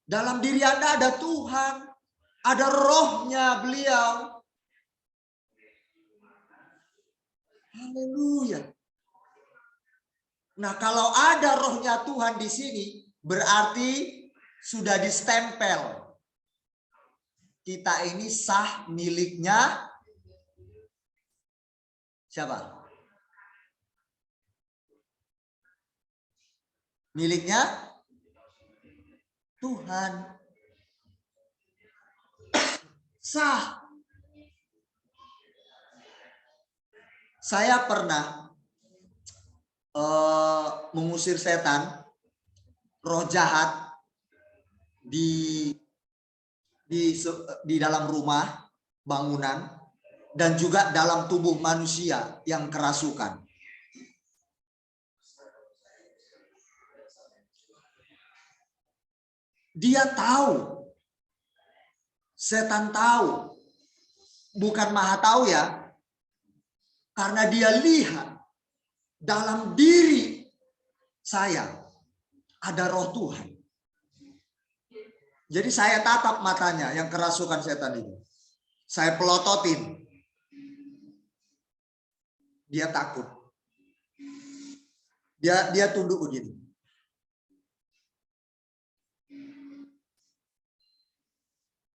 Dalam diri Anda ada Tuhan. Ada rohnya beliau. Haleluya. Nah, kalau ada rohnya Tuhan di sini, berarti sudah distempel. Kita ini sah miliknya siapa? Miliknya Tuhan. Sah. Saya pernah mengusir setan, roh jahat di dalam rumah, bangunan, dan juga dalam tubuh manusia yang kerasukan. Dia tahu, setan tahu, bukan maha tahu ya, karena dia lihat dalam diri saya ada roh Tuhan. Jadi saya tatap matanya yang kerasukan setan itu. Saya pelototin. Dia takut. Dia tunduk begini.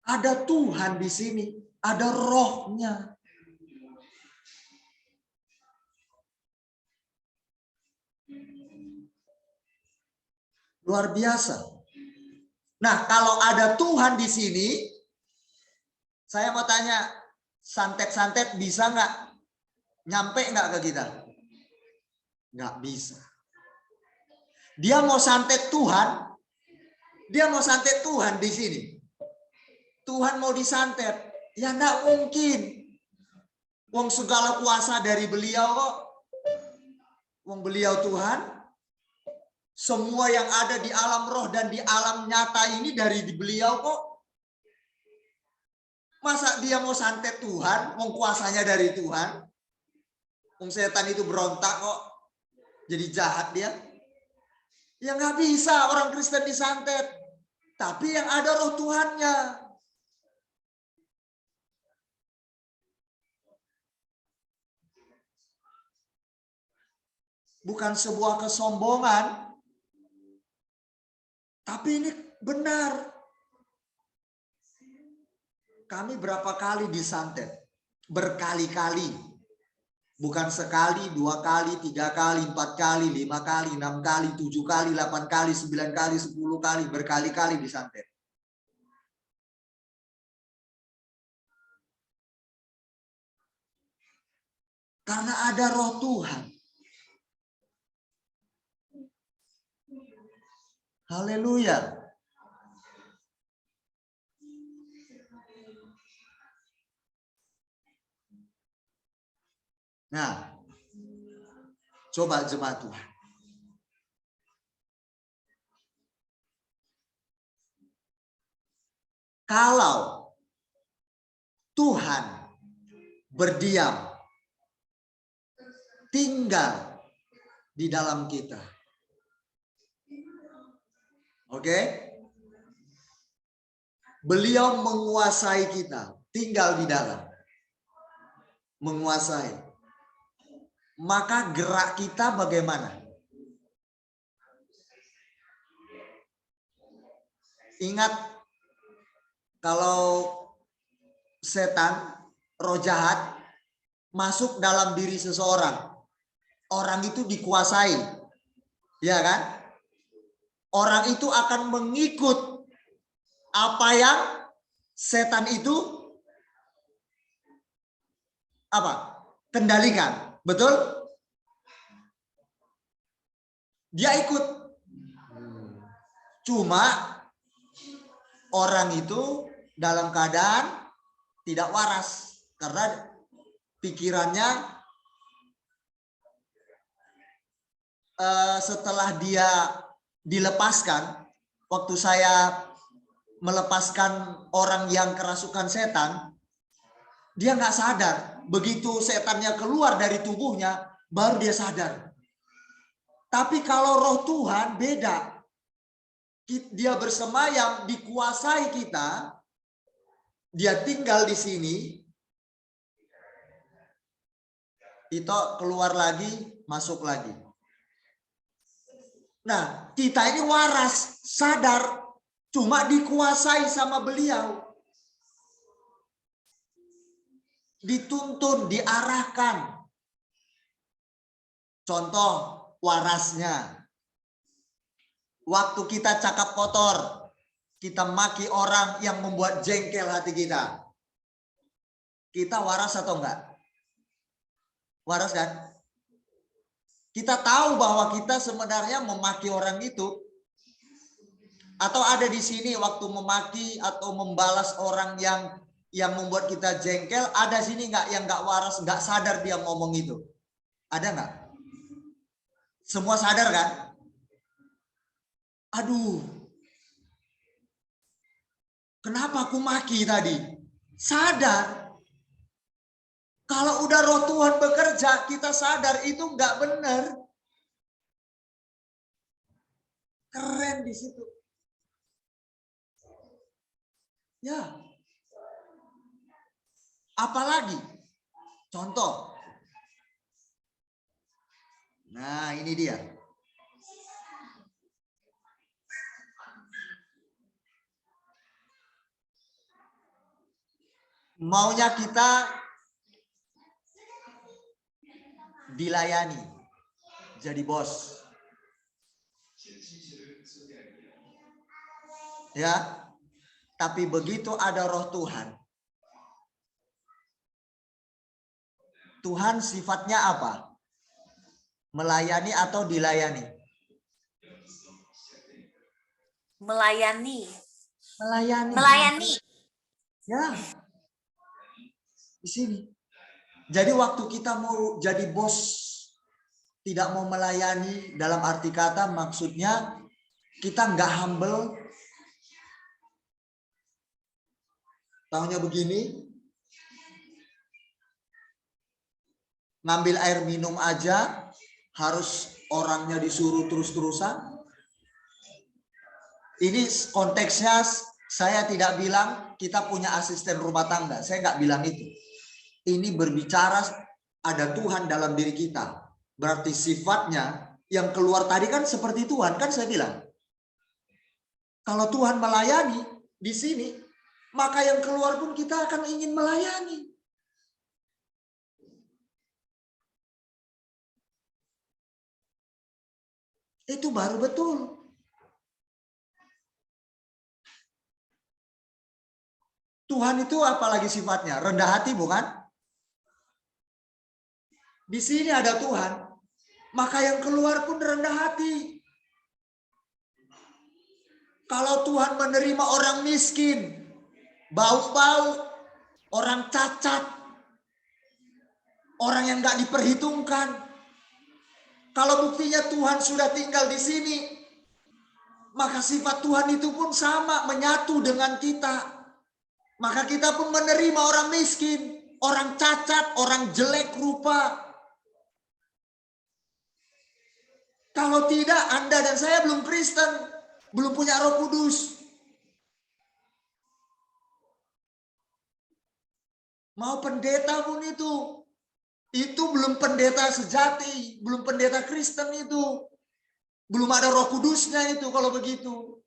Ada Tuhan di sini, ada rohnya. Luar biasa. Nah, kalau ada Tuhan di sini, saya mau tanya, santet-santet bisa nggak? Nyampe nggak ke kita? Nggak bisa. Dia mau santet Tuhan, di sini. Tuhan mau disantet, ya nggak mungkin. Wong segala kuasa dari beliau kok. Wong beliau Tuhan. Semua yang ada di alam roh dan di alam nyata ini dari beliau kok. Masa dia mau santet Tuhan, wong kuasanya dari Tuhan? Wong setan itu berontak kok. Jadi jahat dia. Ya nggak bisa orang Kristen disantet. Tapi yang ada roh Tuhannya. Bukan sebuah kesombongan. Tapi ini benar. Kami berapa kali disantet? Berkali-kali. Bukan sekali, 2 kali, 3 kali, 4 kali, 5 kali, 6 kali, 7 kali, 8 kali, 9 kali, 10 kali, berkali-kali disantet. Karena ada roh Tuhan. Haleluya. Nah, coba jemaat Tuhan. Kalau Tuhan berdiam, tinggal di dalam kita. Oke? Beliau menguasai kita, tinggal di dalam. Menguasai. Maka gerak kita bagaimana? Ingat, kalau setan, roh jahat masuk dalam diri seseorang, orang itu dikuasai, ya kan? Orang itu akan mengikut apa yang setan itu kendalikan, betul? Dia ikut. Cuma orang itu dalam keadaan tidak waras karena pikirannya setelah dia dilepaskan, waktu saya melepaskan orang yang kerasukan setan, dia nggak sadar. Begitu setannya keluar dari tubuhnya, baru dia sadar. Tapi kalau roh Tuhan beda. Dia bersemayam, dikuasai kita. Dia tinggal di sini. Itu keluar lagi, masuk lagi. Nah, kita ini waras, sadar. Cuma dikuasai sama beliau. Dituntun, diarahkan. Contoh warasnya. Waktu kita cakap kotor, kita maki orang yang membuat jengkel hati kita. Kita waras atau enggak? Waras kan? Kita tahu bahwa kita sebenarnya memaki orang itu. Atau ada di sini waktu memaki atau membalas orang yang membuat kita jengkel, ada sini nggak yang nggak waras, nggak sadar dia ngomong itu? Ada nggak? Semua sadar kan? Aduh, kenapa aku maki tadi? Sadar. Kalau udah roh Tuhan bekerja, kita sadar itu nggak benar. Keren di situ. Ya. Apalagi? Contoh. Nah, ini dia. Maunya kita dilayani, jadi bos. Ya, tapi begitu ada roh Tuhan, Tuhan sifatnya apa? Melayani atau dilayani? Melayani. Melayani. Melayani. Ya, di sini. Jadi waktu kita mau jadi bos, tidak mau melayani, dalam arti kata maksudnya kita nggak humble. Tahunya begini, ngambil air minum aja harus orangnya disuruh terus-terusan. Ini konteksnya, saya tidak bilang kita punya asisten rumah tangga, saya nggak bilang itu. Ini berbicara ada Tuhan dalam diri kita. Berarti sifatnya yang keluar tadi kan seperti Tuhan, kan saya bilang. Kalau Tuhan melayani di sini, maka yang keluar pun kita akan ingin melayani. Itu baru betul. Tuhan itu apalagi sifatnya? Rendah hati bukan? Di sini ada Tuhan, maka yang keluar pun rendah hati. Kalau Tuhan menerima orang miskin, bau-bau, orang cacat, orang yang nggak diperhitungkan. Kalau buktinya Tuhan sudah tinggal di sini, maka sifat Tuhan itu pun sama, menyatu dengan kita. Maka kita pun menerima orang miskin, orang cacat, orang jelek rupa. Kalau tidak, Anda dan saya belum Kristen, belum punya Roh Kudus. Mau pendeta pun itu belum pendeta sejati, belum pendeta Kristen itu. Belum ada Roh Kudusnya itu kalau begitu.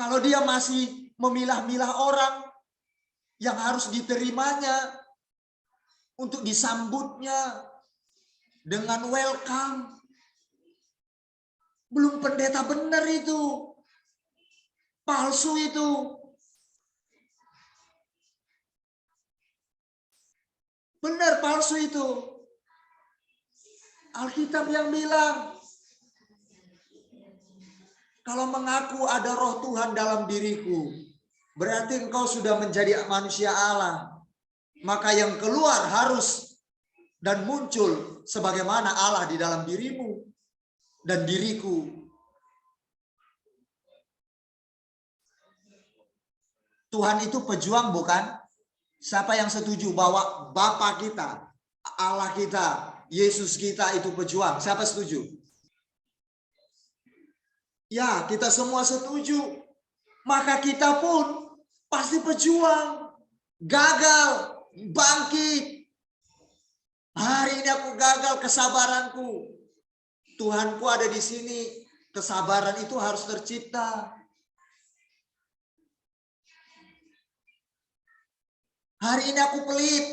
Kalau dia masih memilah-milah orang yang harus diterimanya, untuk disambutnya dengan welcome, belum pendeta benar itu. Palsu itu. Benar palsu itu. Alkitab yang bilang, kalau mengaku ada roh Tuhan dalam diriku, berarti engkau sudah menjadi manusia Allah. Maka yang keluar harus dan muncul sebagaimana Allah di dalam dirimu dan diriku. Tuhan itu pejuang bukan? Siapa yang setuju bahwa Bapa kita, Allah kita, Yesus kita itu pejuang? Siapa setuju? Ya, kita semua setuju. Maka kita pun pasti pejuang. Gagal, bangkit. Hari ini aku gagal kesabaranku. Tuhanku ada di sini. Kesabaran itu harus tercipta. Hari ini aku pelit.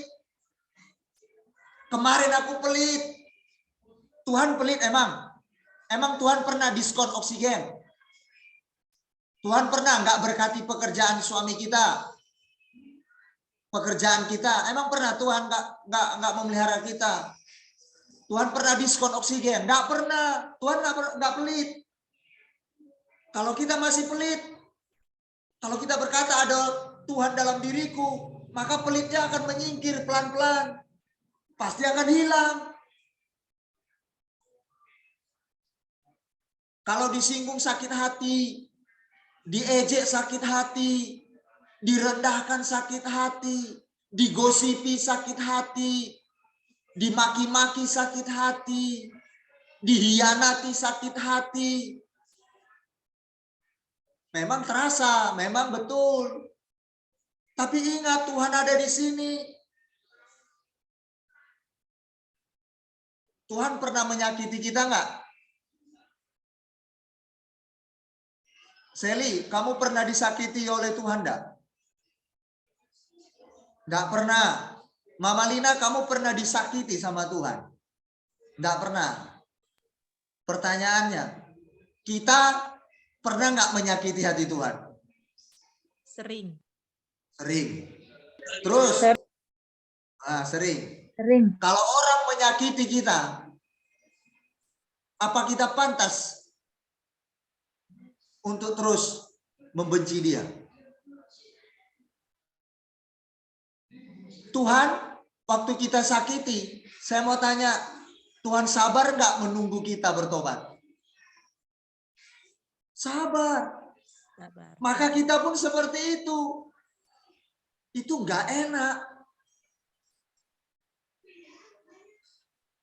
Kemarin aku pelit. Tuhan pelit emang? Emang Tuhan pernah diskon oksigen? Tuhan pernah nggak berkati pekerjaan suami kita? pekerjaan kita. Emang pernah Tuhan nggak memelihara kita? Tuhan pernah diskon oksigen? Nggak pernah. Tuhan nggak pelit. Kalau kita masih pelit, kalau kita berkata ada Tuhan dalam diriku, maka pelitnya akan menyingkir pelan-pelan. Pasti akan hilang. Kalau disinggung sakit hati, diejek sakit hati, direndahkan sakit hati, digosipi sakit hati, dimaki-maki sakit hati, dihianati sakit hati. Memang terasa, memang betul. Tapi ingat Tuhan ada di sini. Tuhan pernah menyakiti kita enggak? Sally, kamu pernah disakiti oleh Tuhan enggak? Enggak pernah. Mama Lina, kamu pernah disakiti sama Tuhan? Enggak pernah. Pertanyaannya, kita pernah nggak menyakiti hati Tuhan? Sering. Sering. Terus? Sering. Kalau orang menyakiti kita, apa kita pantas untuk terus membenci dia? Tuhan, waktu kita sakiti, saya mau tanya, Tuhan sabar nggak menunggu kita bertobat? Sabar. Maka kita pun seperti itu. Itu nggak enak.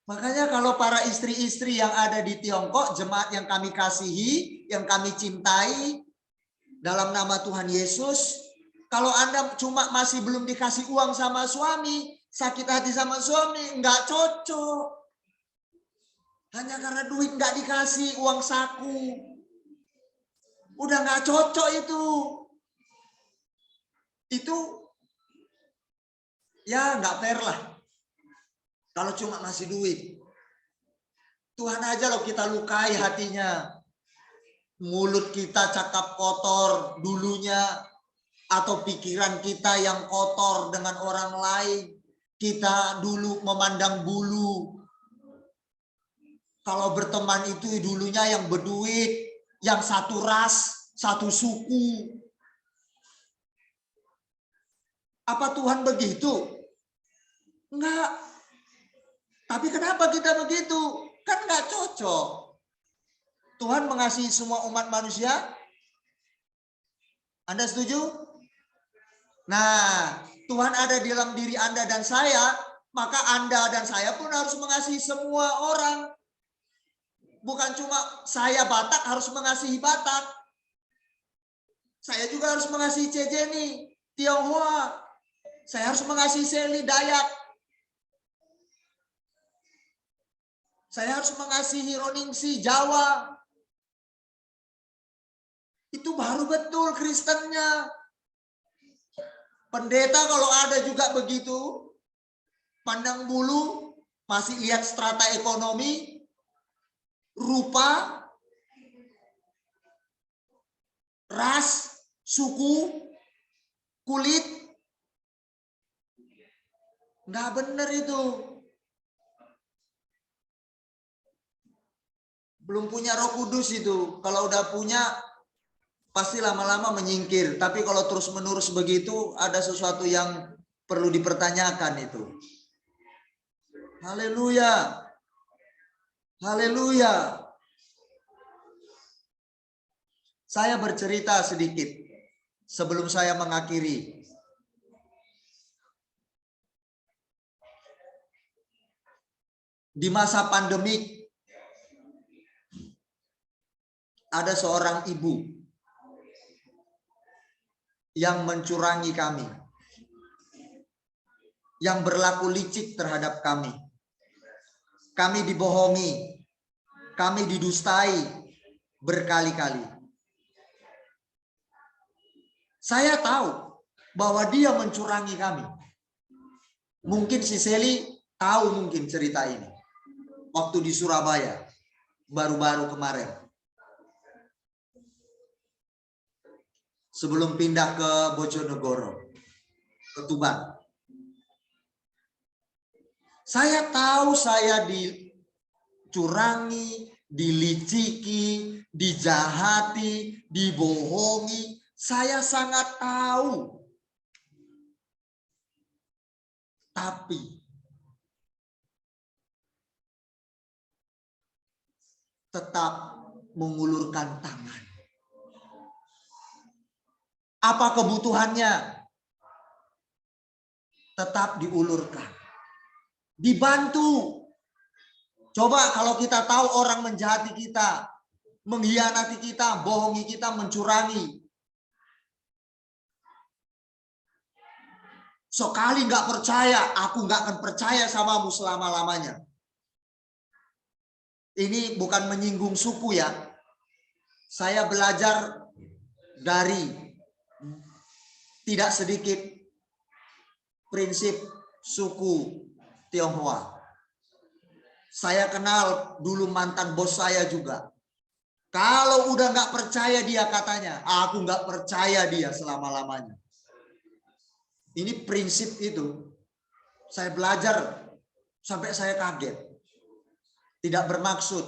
Makanya kalau para istri-istri yang ada di Tiongkok, jemaat yang kami kasihi, yang kami cintai, dalam nama Tuhan Yesus, kalau Anda cuma masih belum dikasih uang sama suami, sakit hati sama suami, nggak cocok. Hanya karena duit nggak dikasih, uang saku. Udah nggak cocok itu. Itu ya nggak fair lah. Kalau cuma masih duit. Tuhan aja loh kita lukai hatinya. Mulut kita cakap kotor dulunya. Atau pikiran kita yang kotor dengan orang lain. Kita dulu memandang bulu. Kalau berteman itu dulunya yang berduit. Yang satu ras, satu suku. Apa Tuhan begitu? Enggak. Tapi kenapa kita begitu? Kan enggak cocok. Tuhan mengasihi semua umat manusia. Anda setuju? Nah, Tuhan ada di dalam diri Anda dan saya, maka Anda dan saya pun harus mengasihi semua orang. Bukan cuma saya Batak harus mengasihi Batak. Saya juga harus mengasihi Cejeni, Tionghoa. Saya harus mengasihi Seli, Dayak. Saya harus mengasihi Roningsi, Jawa. Itu baru betul Kristennya. Pendeta kalau ada juga begitu, pandang bulu, masih lihat strata ekonomi, rupa, ras, suku, kulit, nggak benar itu. Belum punya Roh Kudus itu. Kalau udah punya, pasti lama-lama menyingkir. Tapi kalau terus-menerus begitu, ada sesuatu yang perlu dipertanyakan itu. Haleluya. Haleluya. Saya bercerita sedikit sebelum saya mengakhiri. Di masa pandemik, ada seorang ibu yang mencurangi kami, yang berlaku licik terhadap kami. Kami dibohongi, kami didustai berkali-kali. Saya tahu bahwa dia mencurangi kami. Mungkin si Seli tahu mungkin cerita ini. Waktu di Surabaya, baru-baru kemarin. Sebelum pindah ke Bojonegoro, ke Tuban. Saya tahu saya dicurangi, diliciki, dijahati, dibohongi. Saya sangat tahu. Tapi tetap mengulurkan tangan. Apa kebutuhannya? Tetap diulurkan. Dibantu. Coba kalau kita tahu orang menjahati kita, mengkhianati kita, bohongi kita, mencurangi. Sekali nggak percaya, aku nggak akan percaya samamu selama-lamanya. Ini bukan menyinggung suku ya. Saya belajar dari tidak sedikit prinsip suku Tionghoa. Saya kenal dulu mantan bos saya juga. Kalau udah nggak percaya dia katanya, aku nggak percaya dia selama-lamanya. Ini prinsip itu. Saya belajar sampai saya kaget. Tidak bermaksud.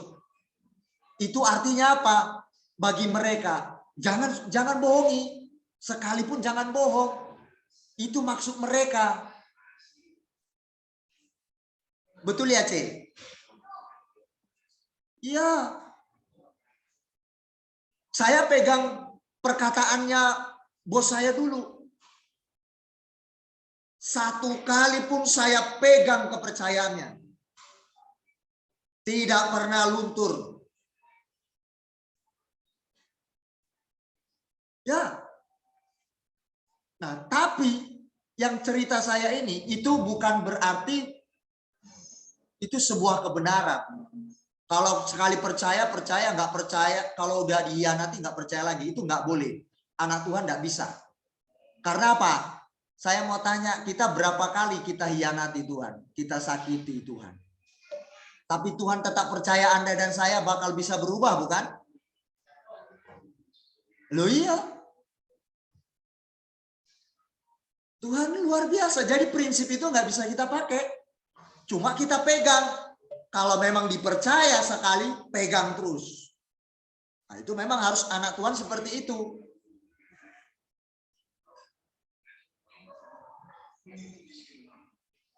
Itu artinya apa? Bagi mereka, jangan bohongi. Sekalipun jangan bohong. Itu maksud mereka. Betul ya, C? Iya. Saya pegang perkataannya bos saya dulu. Satu kali pun saya pegang kepercayaannya. Tidak pernah luntur. Ya. Nah, tapi yang cerita saya ini itu bukan berarti itu sebuah kebenaran. Kalau sekali percaya, percaya, nggak percaya. Kalau udah dihianati, nggak percaya lagi. Itu nggak boleh. Anak Tuhan nggak bisa. Karena apa? Saya mau tanya, kita berapa kali kita hianati Tuhan? Kita sakiti Tuhan. Tapi Tuhan tetap percaya Anda dan saya bakal bisa berubah, bukan? Loh iya. Tuhan luar biasa. Jadi prinsip itu nggak bisa kita pakai. Cuma kita pegang. Kalau memang dipercaya sekali, pegang terus. Nah, itu memang harus anak Tuhan seperti itu.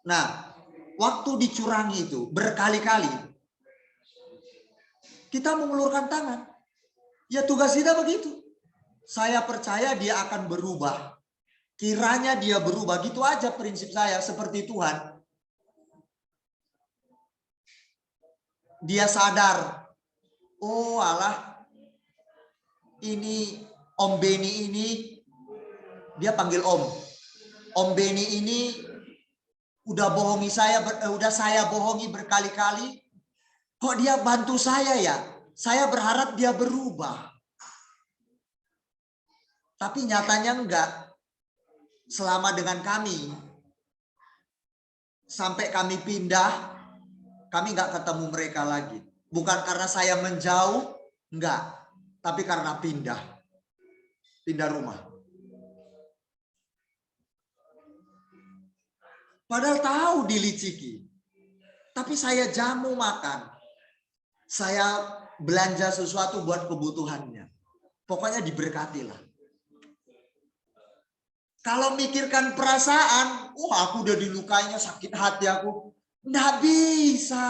Nah, waktu dicurangi itu berkali-kali, kita mengulurkan tangan. Ya tugas kita begitu. Saya percaya dia akan berubah. Kiranya dia berubah. Gitu aja prinsip saya seperti Tuhan. Dia sadar. Oh alah. Ini Om Beni ini. Dia panggil Om. Om Beni ini udah bohongi saya. Udah saya bohongi berkali-kali. Kok dia bantu saya ya? Saya berharap dia berubah. Tapi nyatanya enggak. Selama dengan kami, sampai kami pindah, kami enggak ketemu mereka lagi. Bukan karena saya menjauh, enggak. Tapi karena pindah. Pindah rumah. Padahal tahu diliciki. Tapi saya jamu makan. Saya belanja sesuatu buat kebutuhannya. Pokoknya diberkatilah. Kalau mikirkan perasaan, aku udah dilukainya, sakit hati aku. Nggak bisa.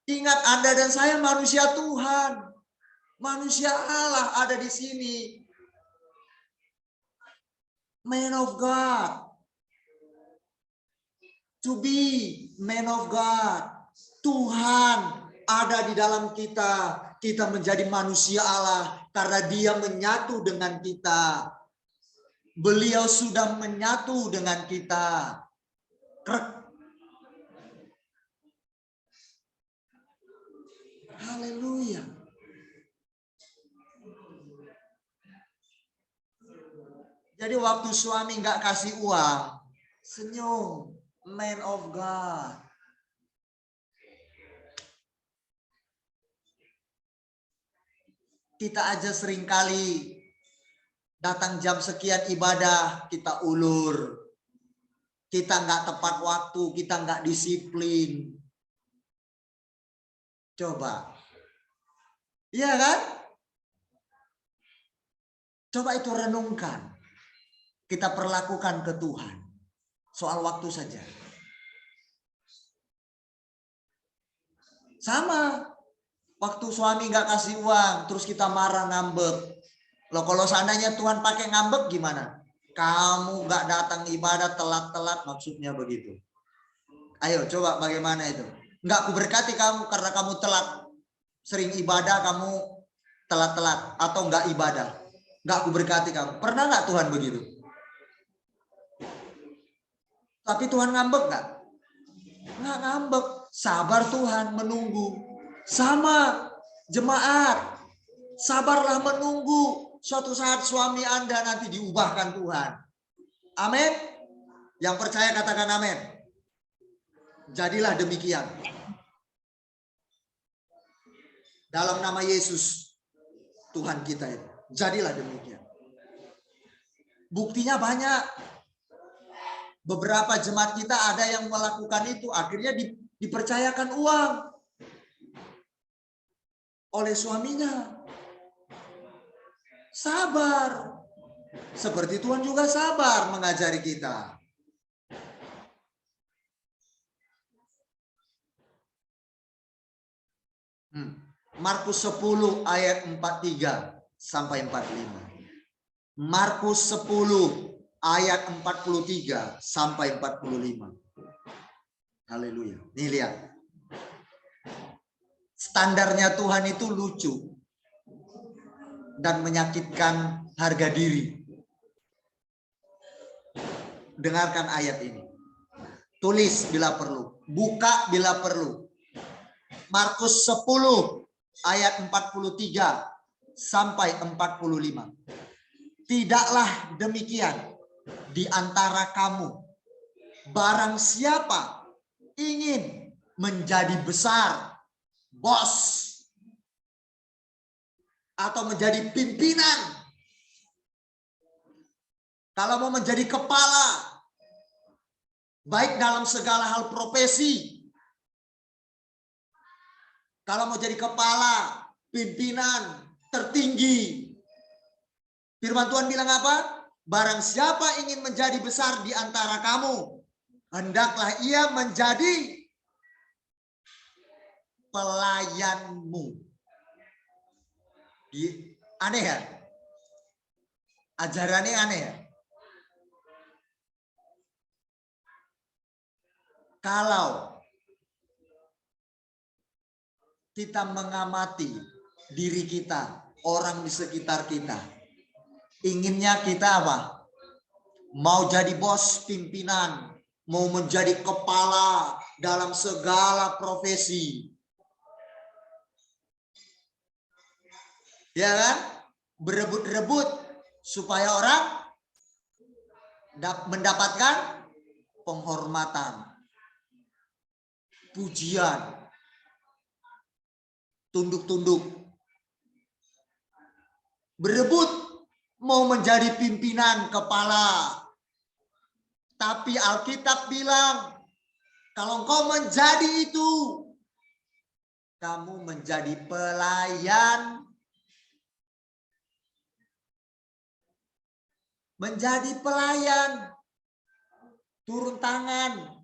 Ingat Anda dan saya manusia Tuhan. Manusia Allah ada di sini. Man of God. To be man of God. Tuhan ada di dalam kita. Kita menjadi manusia Allah karena dia menyatu dengan kita. Beliau sudah menyatu dengan kita. Haleluya. Jadi waktu suami nggak kasih uang, senyum, man of God. Kita aja seringkali datang jam sekian ibadah, kita ulur. kita nggak tepat waktu, kita nggak disiplin. Coba. Iya kan? Coba itu renungkan. Kita perlakukan ke Tuhan. Soal waktu saja. Sama. Waktu suami nggak kasih uang, terus kita marah ngambek. Loh kalau seandainya Tuhan pakai ngambek gimana? Kamu nggak datang ibadah telat-telat, maksudnya begitu. Ayo coba bagaimana itu? Nggak kuberkati kamu karena kamu telat. Sering ibadah kamu telat-telat atau nggak ibadah. Nggak kuberkati kamu. Pernah nggak Tuhan begitu? Tapi Tuhan ngambek nggak? Nggak ngambek. Sabar Tuhan menunggu. Sama jemaat. Sabarlah menunggu. Suatu saat suami Anda nanti diubahkan Tuhan. Amin. Yang percaya katakan amin. Jadilah demikian. Dalam nama Yesus Tuhan kita itu. Jadilah demikian. Buktinya banyak. Beberapa jemaat kita ada yang melakukan itu. Akhirnya dipercayakan uang oleh suaminya. Sabar. Seperti Tuhan juga sabar mengajari kita. Markus 10 ayat 43 sampai 45. Markus 10 ayat 43 sampai 45. Haleluya. Nih lihat. Standarnya Tuhan itu lucu dan menyakitkan harga diri. Dengarkan ayat ini. Tulis bila perlu. Buka bila perlu. Markus 10 ayat 43 sampai 45. Tidaklah demikian di antara kamu. Barang siapa ingin menjadi besar, bos, atau menjadi pimpinan. Kalau mau menjadi kepala, baik dalam segala hal profesi. Kalau mau jadi kepala, pimpinan, tertinggi. Firman Tuhan bilang apa? Barang siapa ingin menjadi besar di antara kamu, hendaklah ia menjadi pelayanmu. Aneh ya? Ajarannya aneh ya? Kalau kita mengamati diri kita, orang di sekitar kita, inginnya kita apa? Mau jadi bos, pimpinan, mau menjadi kepala dalam segala profesi. Ya kan? Berebut-rebut supaya orang mendapatkan penghormatan, pujian, tunduk-tunduk. Berebut mau menjadi pimpinan, kepala. Tapi Alkitab bilang, kalau engkau menjadi itu, kamu menjadi pelayan. Menjadi pelayan. Turun tangan.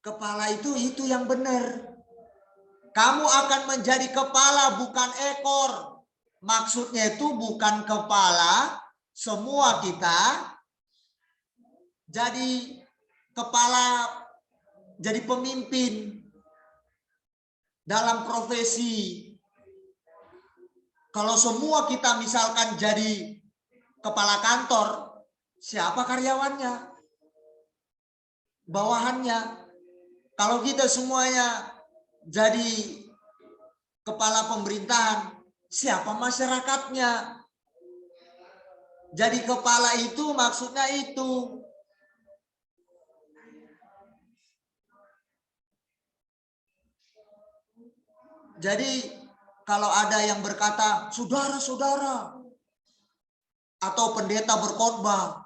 Kepala itu yang benar. Kamu akan menjadi kepala bukan ekor. Maksudnya itu bukan kepala, semua kita jadi kepala, jadi pemimpin dalam profesi. Kalau semua kita misalkan jadi kepala kantor, siapa karyawannya? Bawahannya. Kalau kita semuanya jadi kepala pemerintahan, siapa masyarakatnya? Jadi kepala itu maksudnya itu. Jadi kalau ada yang berkata, saudara-saudara, atau pendeta berkhotbah,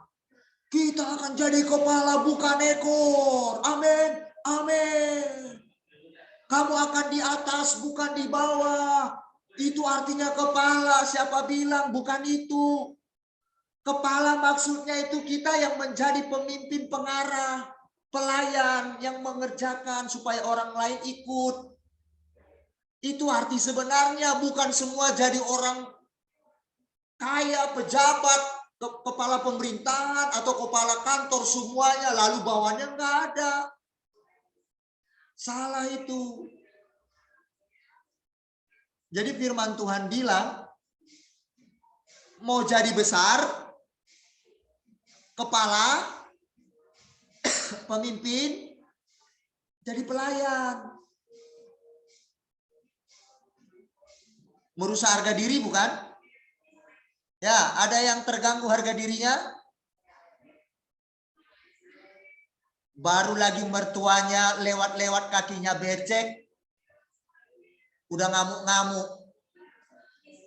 kita akan jadi kepala bukan ekor. Amin. Amin. Kamu akan di atas bukan di bawah. Itu artinya kepala. Siapa bilang bukan itu? Kepala maksudnya itu kita yang menjadi pemimpin pengarah, pelayan yang mengerjakan supaya orang lain ikut. Itu arti sebenarnya, bukan semua jadi orang kaya, pejabat, kepala pemerintahan atau kepala kantor semuanya lalu bawahnya nggak ada. Salah itu. Jadi firman Tuhan bilang, mau jadi besar, kepala, pemimpin, jadi pelayan. Merusak harga diri bukan? Ya, ada yang terganggu harga dirinya? Baru lagi mertuanya lewat-lewat kakinya becek. Udah ngamuk-ngamuk.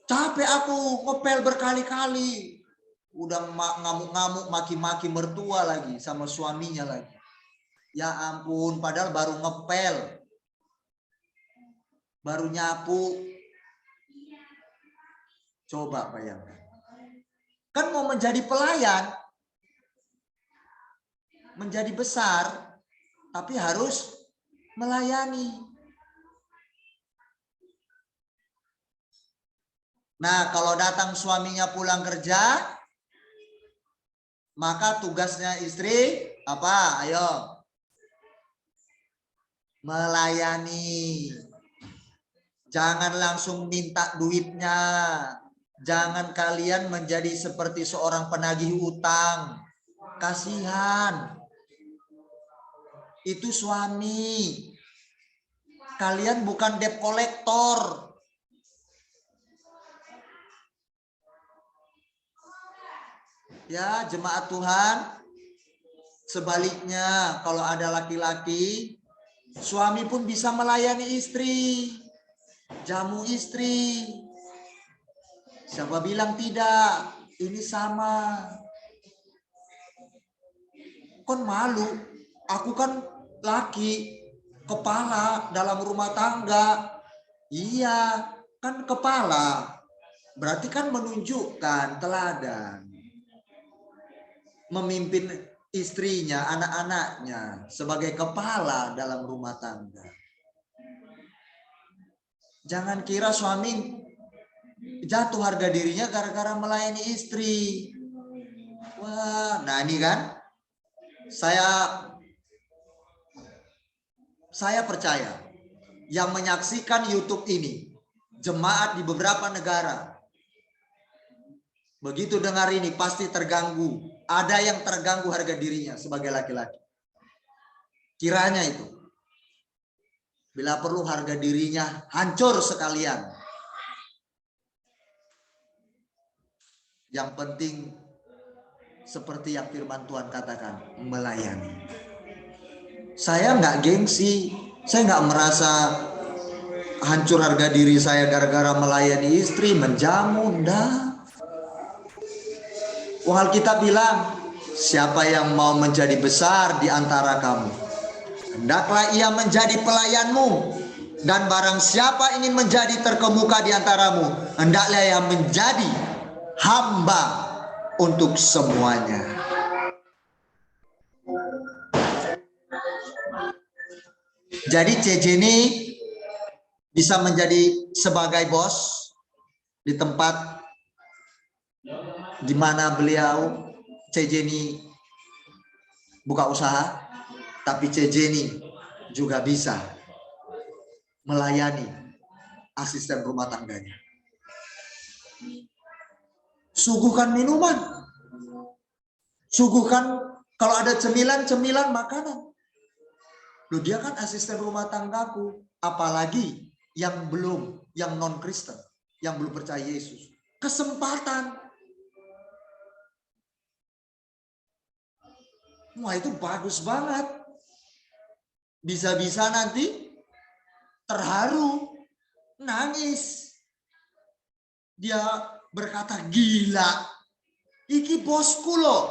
Capek aku ngepel berkali-kali. Udah ngamuk-ngamuk, maki-maki mertua lagi sama suaminya lagi. Ya ampun, padahal baru ngepel. Baru nyapu. Coba bayangkan. Kan mau menjadi pelayan, menjadi besar, tapi harus melayani. Nah, kalau datang suaminya pulang kerja, maka tugasnya istri apa? Ayo. Melayani. Jangan langsung minta duitnya. Jangan kalian menjadi seperti seorang penagih utang. Kasihan. Itu suami. Kalian bukan debt collector. Ya, jemaat Tuhan. Sebaliknya, kalau ada laki-laki, suami pun bisa melayani istri. Jamu istri. Siapa bilang tidak? Ini sama. Kon malu. Aku kan laki, kepala dalam rumah tangga. Iya, kan kepala. Berarti kan menunjukkan teladan. Memimpin istrinya, anak-anaknya sebagai kepala dalam rumah tangga. Jangan kira suami jatuh harga dirinya gara-gara melayani istri. Wah, nah ini kan saya percaya yang menyaksikan YouTube ini jemaat di beberapa negara. Begitu dengar ini pasti terganggu. Ada yang terganggu harga dirinya sebagai laki-laki. Kiranya itu. Bila perlu harga dirinya hancur sekalian. Yang penting seperti yang firman Tuhan katakan, melayani. Saya nggak gengsi, saya nggak merasa hancur harga diri saya gara-gara melayani istri, menjamu, enggak. Alkitab bilang, siapa yang mau menjadi besar di antara kamu, hendaklah ia menjadi pelayanmu. Dan barang siapa ingin menjadi terkemuka di antaramu, hendaklah ia menjadi hamba untuk semuanya. Jadi CJ ini bisa menjadi sebagai bos di tempat di mana beliau CJ ini buka usaha, tapi CJ ini juga bisa melayani asisten rumah tangganya. Suguhkan minuman, suguhkan kalau ada cemilan makanan. Loh, dia kan asisten rumah tanggaku, apalagi yang non Kristen, yang belum percaya Yesus. Kesempatan. Wah, itu bagus banget. Bisa-bisa nanti terharu, nangis. Dia berkata, gila, iki bosku loh.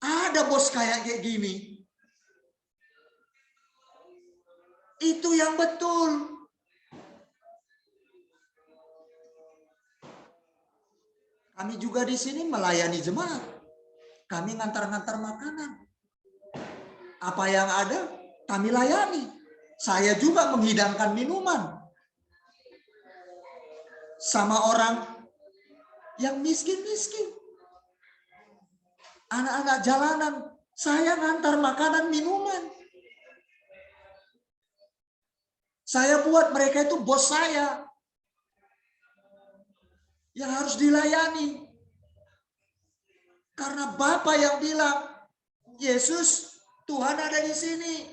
Ada bos kayak gini. Itu yang betul. Kami juga di sini melayani jemaat. Kami ngantar-ngantar makanan. Apa yang ada, kami layani. Saya juga menghidangkan minuman. Sama orang yang miskin-miskin. Anak-anak jalanan, saya ngantar makanan, minuman. Saya buat mereka itu bos saya. Yang harus dilayani. Karena Bapa yang bilang, Yesus, Tuhan ada di sini.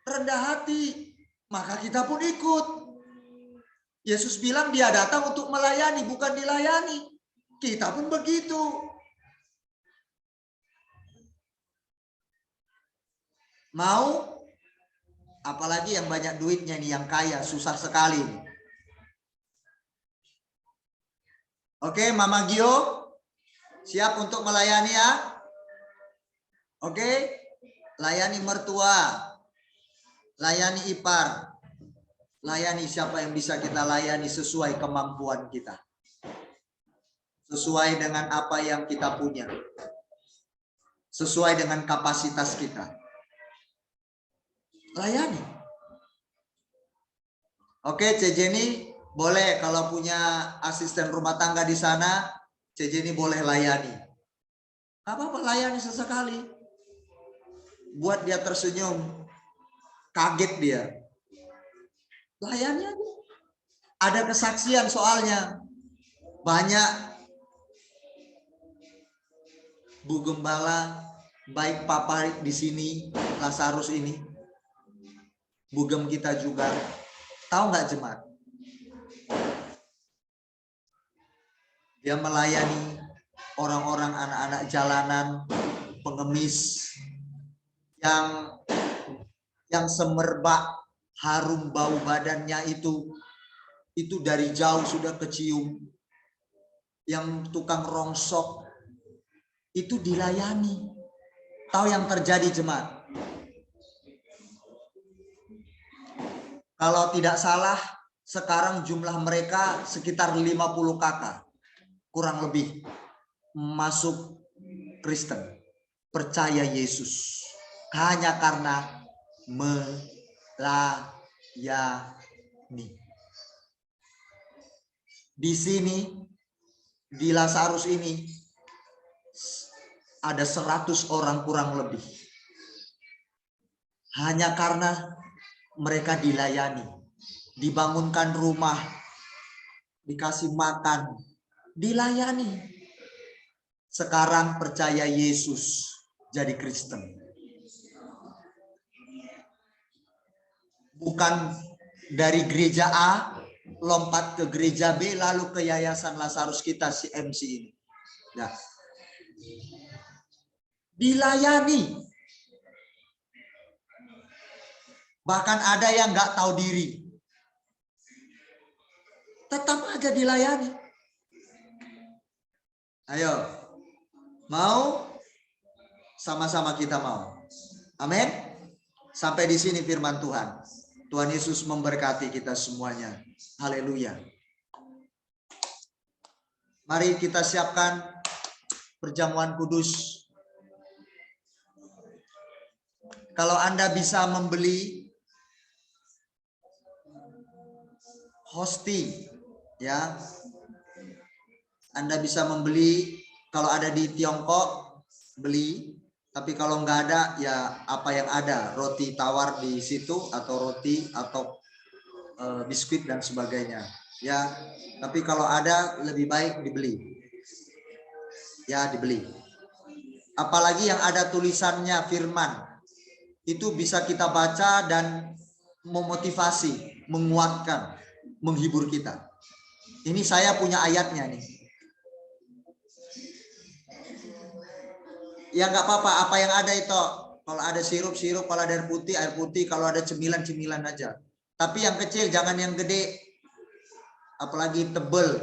Rendah hati. Maka kita pun ikut. Yesus bilang dia datang untuk melayani, bukan dilayani. Kita pun begitu. Mau? Apalagi yang banyak duitnya nih, yang kaya, susah sekali. Oke, Mama Gio, siap untuk melayani ya? Oke, layani mertua, layani ipar, layani siapa yang bisa kita layani sesuai kemampuan kita. Sesuai dengan apa yang kita punya. Sesuai dengan kapasitas kita. Layani. Oke, C. Jenny boleh kalau punya asisten rumah tangga di sana, C. Jenny boleh layani. Gak apa-apa, layani sesekali. Buat dia tersenyum. Kaget dia. Layani aja. Ada kesaksian soalnya. Banyak Bu Gembala, baik Papa di sini, Lazarus ini. Bugem kita juga. Tahu nggak jemaat? Dia melayani orang-orang anak-anak jalanan, pengemis yang semerbak, harum bau badannya itu dari jauh sudah kecium. Yang tukang rongsok itu dilayani. Tahu yang terjadi jemaat? Kalau tidak salah, sekarang jumlah mereka sekitar 50 kakak. Kurang lebih masuk Kristen. Percaya Yesus. Hanya karena melayani. Di sini, di Lazarus ini, ada 100 orang kurang lebih. Hanya karena mereka dilayani, dibangunkan rumah, dikasih makan, dilayani. Sekarang percaya Yesus, jadi Kristen. Bukan dari gereja A, lompat ke gereja B, lalu ke yayasan Lazarus kita si MC ini. Nah, dilayani. Bahkan ada yang nggak tahu diri. Tetap aja dilayani. Ayo. Mau? Sama-sama kita mau. Amin. Sampai di sini firman Tuhan. Tuhan Yesus memberkati kita semuanya. Haleluya. Mari kita siapkan perjamuan kudus. Kalau Anda bisa membeli hosti, ya, Anda bisa membeli. Kalau ada di Tiongkok beli, tapi kalau nggak ada ya apa yang ada, roti tawar di situ atau roti atau biskuit dan sebagainya, ya. Tapi kalau ada lebih baik dibeli, ya dibeli. Apalagi yang ada tulisannya firman, itu bisa kita baca dan memotivasi, menguatkan, menghibur kita. Ini saya punya ayatnya nih. Ya nggak apa-apa, apa yang ada itu. Kalau ada sirup, kalau ada air putih, kalau ada cemilan aja. Tapi yang kecil, jangan yang gede. apalagi tebel.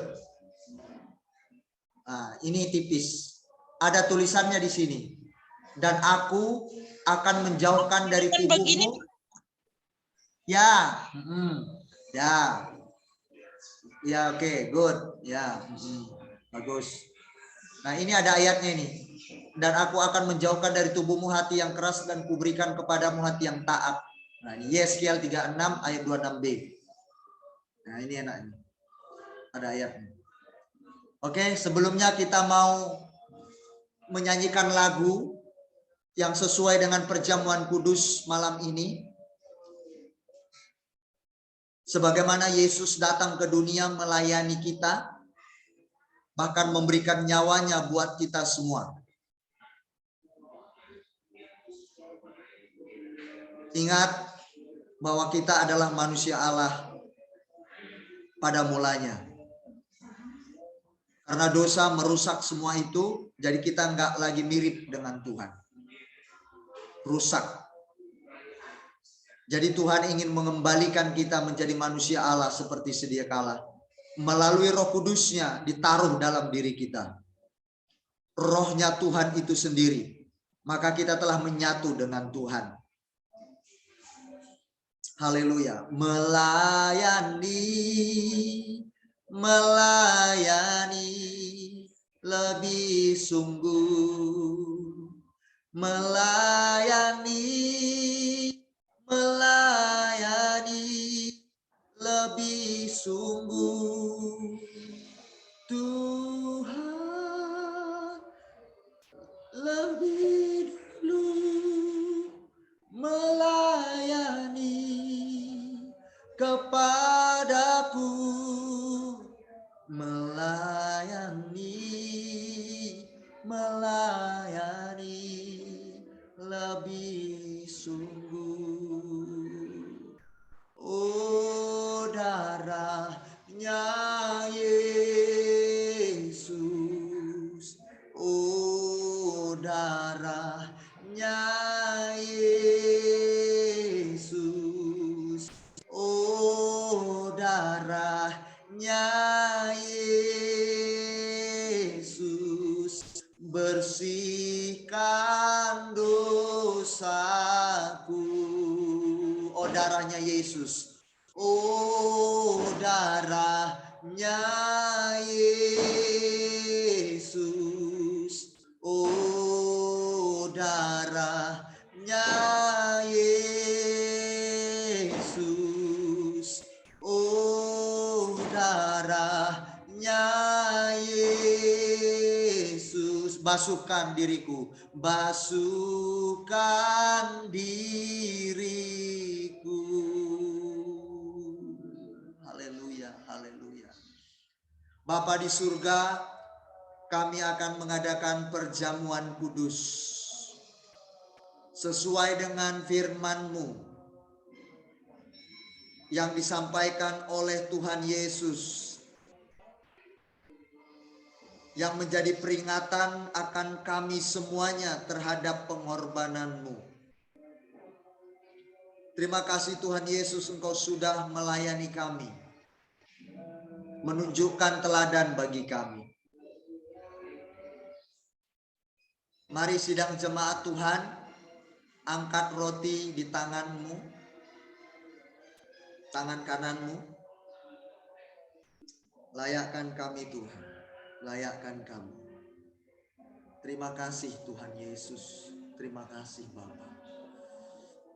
Nah, ini tipis. Ada tulisannya di sini. Dan aku akan menjauhkan dari tubuhmu. Ya, ya, ya, oke, good, ya, bagus. Nah, ini ada ayatnya ini. Dan aku akan menjauhkan dari tubuhmu hati yang keras dan kuberikan kepadamu hati yang taat. Nah, ini Yeskiel 36 ayat 26b. Nah, ini enaknya. Ada ayatnya. Oke, sebelumnya kita mau menyanyikan lagu yang sesuai dengan perjamuan kudus malam ini. Sebagaimana Yesus datang ke dunia melayani kita, bahkan memberikan nyawanya buat kita semua. Ingat bahwa kita adalah manusia Allah pada mulanya. Karena dosa merusak semua itu, jadi kita nggak lagi mirip dengan Tuhan. Rusak. Jadi Tuhan ingin mengembalikan kita menjadi manusia Allah seperti sedia kala. Melalui Roh Kudusnya ditaruh dalam diri kita. Rohnya Tuhan itu sendiri. Maka kita telah menyatu dengan Tuhan. Haleluya. Melayani lebih sungguh, melayani lebih sungguh. Tuhan lebih dulu melayani kepadaku, melayani lebih sungguh. Oh, darahnya Yesus, oh, darahnya Yesus, oh, darahnya Yesus, bersihkan dosaku. Oh, darahnya Yesus. Oh, darahnya Yesus. Oh, darahnya Yesus. Oh, darahnya Yesus. Basuhkan diriku. Basuhkan diriku. Haleluya, haleluya. Bapa di surga, kami akan mengadakan perjamuan kudus sesuai dengan firman-Mu yang disampaikan oleh Tuhan Yesus, yang menjadi peringatan akan kami semuanya terhadap pengorbanan-Mu. Terima kasih Tuhan Yesus, Engkau sudah melayani kami, menunjukkan teladan bagi kami. Mari sidang jemaat Tuhan, angkat roti di tanganmu, tangan kananmu. Layakkan kami Tuhan, layakkan kami. Terima kasih Tuhan Yesus, terima kasih Bapa.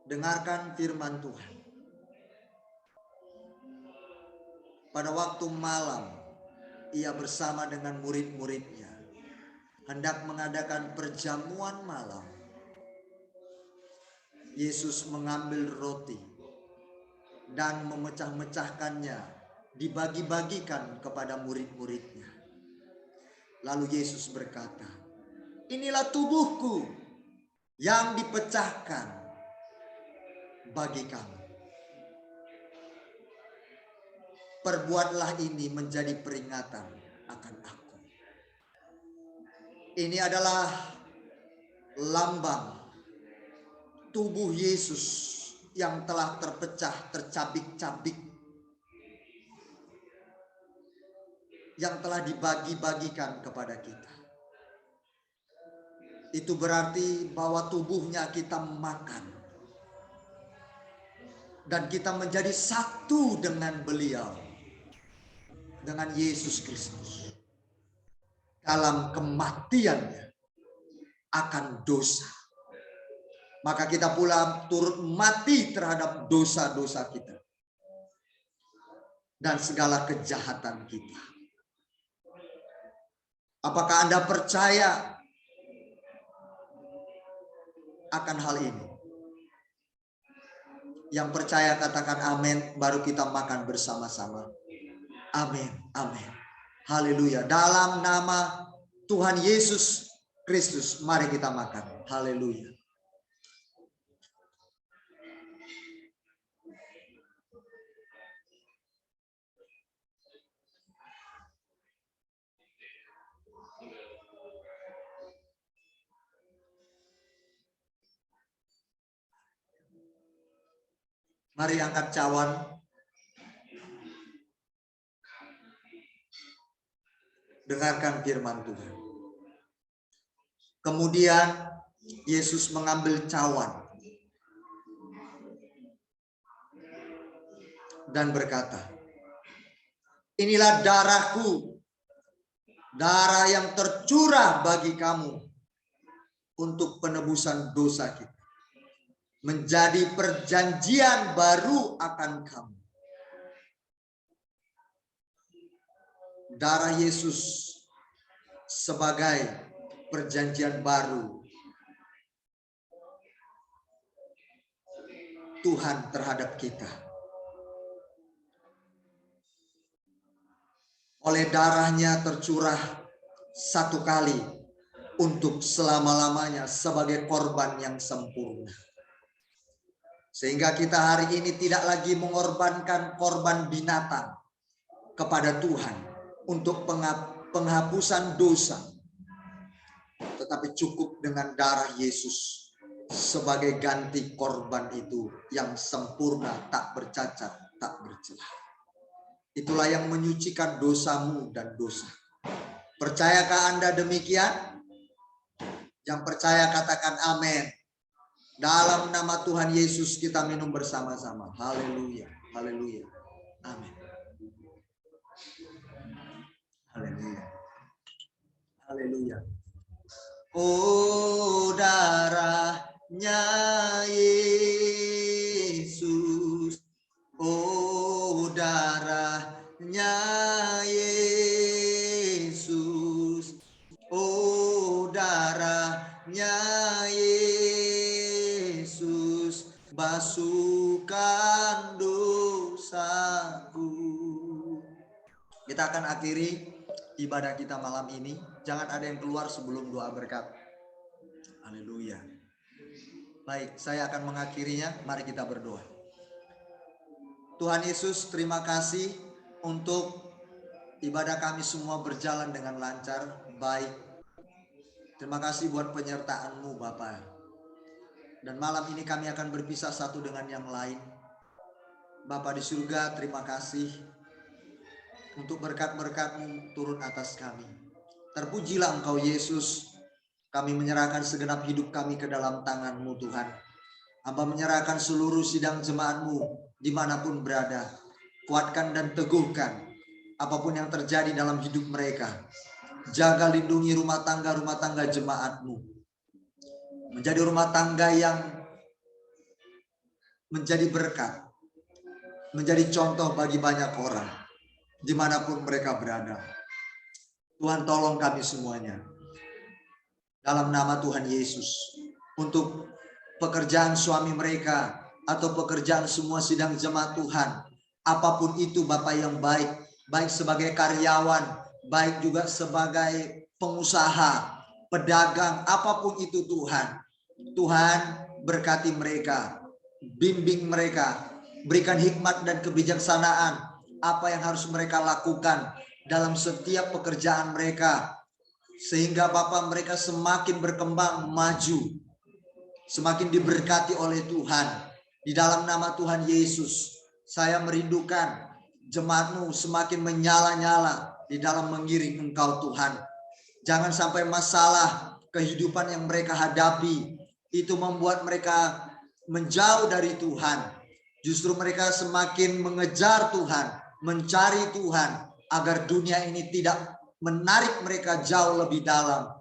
Dengarkan firman Tuhan. Pada waktu malam, ia bersama dengan murid-muridnya hendak mengadakan perjamuan malam. Yesus mengambil roti dan memecah-mecahkannya, dibagi-bagikan kepada murid-muridnya. Lalu Yesus berkata, inilah tubuhku yang dipecahkan bagi kamu. Perbuatlah ini menjadi peringatan akan aku. Ini adalah lambang tubuh Yesus yang telah terpecah, tercabik-cabik yang telah dibagi-bagikan kepada kita. Itu berarti bahwa tubuhnya kita makan. Dan kita menjadi satu dengan beliau. Dengan Yesus Kristus. Dalam kematiannya akan dosa. Maka kita pula turut mati terhadap dosa-dosa kita. Dan segala kejahatan kita. Apakah Anda percaya akan hal ini? Yang percaya katakan amin, baru kita makan bersama-sama. Amin, amin. Haleluya. Dalam nama Tuhan Yesus Kristus, mari kita makan. Haleluya. Mari angkat cawan. Dengarkan firman Tuhan. Kemudian Yesus mengambil cawan dan berkata, inilah darahku, darah yang tercurah bagi kamu untuk penebusan dosa kita. Menjadi perjanjian baru akan kamu. Darah Yesus sebagai perjanjian baru Tuhan terhadap kita. Oleh darahnya tercurah satu kali untuk selama-lamanya sebagai korban yang sempurna. Sehingga kita hari ini tidak lagi mengorbankan korban binatang kepada Tuhan untuk penghapusan dosa. Tetapi cukup dengan darah Yesus sebagai ganti korban itu yang sempurna, tak bercacat, tak bercelah. Itulah yang menyucikan dosamu dan dosa. Percayakah Anda demikian? Yang percaya katakan amin. Dalam nama Tuhan Yesus kita minum bersama-sama. Haleluya, haleluya, amin. Haleluya, haleluya. Oh, darahnya Yesus, oh darahnya Yesus, oh darahnya Yesus, basuhkan dosaku. Kita akan akhiri ibadah kita malam ini. Jangan ada yang keluar sebelum doa berkat. Haleluya. Baik, saya akan mengakhirinya. Mari kita berdoa. Tuhan Yesus, terima kasih untuk ibadah kami semua berjalan dengan lancar, baik. Terima kasih buat penyertaan-Mu, Bapa. Dan malam ini kami akan berpisah satu dengan yang lain. Bapa di surga, terima kasih untuk berkat-berkat-Mu turun atas kami. Terpujilah Engkau Yesus. Kami menyerahkan segenap hidup kami ke dalam tangan-Mu Tuhan. Hamba menyerahkan seluruh sidang jemaat-Mu dimanapun berada. Kuatkan dan teguhkan apapun yang terjadi dalam hidup mereka. Jaga lindungi rumah tangga jemaat-Mu. Menjadi rumah tangga yang menjadi berkat. Menjadi contoh bagi banyak orang. Dimanapun mereka berada. Tuhan tolong kami semuanya. Dalam nama Tuhan Yesus. Untuk pekerjaan suami mereka. Atau pekerjaan semua sidang jemaat Tuhan. Apapun itu Bapak yang baik. Baik sebagai karyawan. Baik juga sebagai pengusaha. Pedagang. Apapun itu Tuhan. Tuhan berkati mereka. Bimbing mereka. Berikan hikmat dan kebijaksanaan. Apa yang harus mereka lakukan dalam setiap pekerjaan mereka. Sehingga Bapak mereka semakin berkembang maju. Semakin diberkati oleh Tuhan. Di dalam nama Tuhan Yesus. Saya merindukan jemaat-Mu semakin menyala-nyala. di dalam mengiring Engkau Tuhan. Jangan sampai masalah kehidupan yang mereka hadapi itu membuat mereka menjauh dari Tuhan. Justru mereka semakin mengejar Tuhan, mencari Tuhan, agar dunia ini tidak menarik mereka jauh lebih dalam.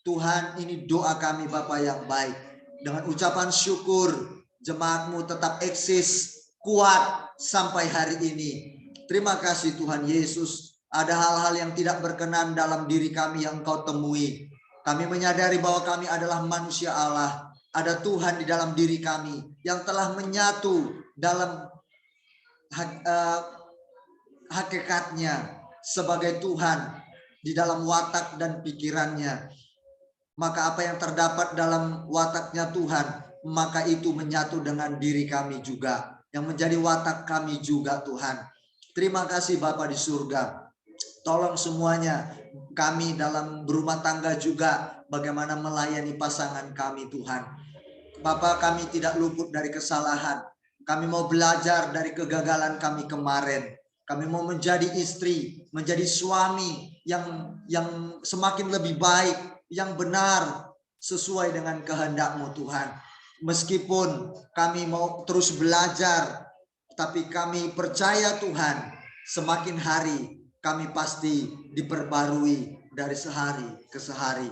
Tuhan, ini doa kami Bapa yang baik. Dengan ucapan syukur, jemaat-Mu tetap eksis, kuat sampai hari ini. Terima kasih Tuhan Yesus. Ada hal-hal yang tidak berkenan dalam diri kami yang Engkau temui. Kami menyadari bahwa kami adalah manusia Allah. Ada Tuhan di dalam diri kami yang telah menyatu dalam hakikatnya sebagai Tuhan di dalam watak dan pikirannya. Maka apa yang terdapat dalam wataknya Tuhan, maka itu menyatu dengan diri kami juga, yang menjadi watak kami juga Tuhan. Terima kasih Bapa di surga. Tolong semuanya, kami dalam berumah tangga juga bagaimana melayani pasangan kami Tuhan. Bapa, kami tidak luput dari kesalahan. Kami mau belajar dari kegagalan kami kemarin. Kami mau menjadi istri, menjadi suami yang semakin lebih baik, yang benar sesuai dengan kehendak-Mu Tuhan. Meskipun kami mau terus belajar, tapi kami percaya Tuhan, semakin hari kami pasti diperbarui dari sehari ke sehari.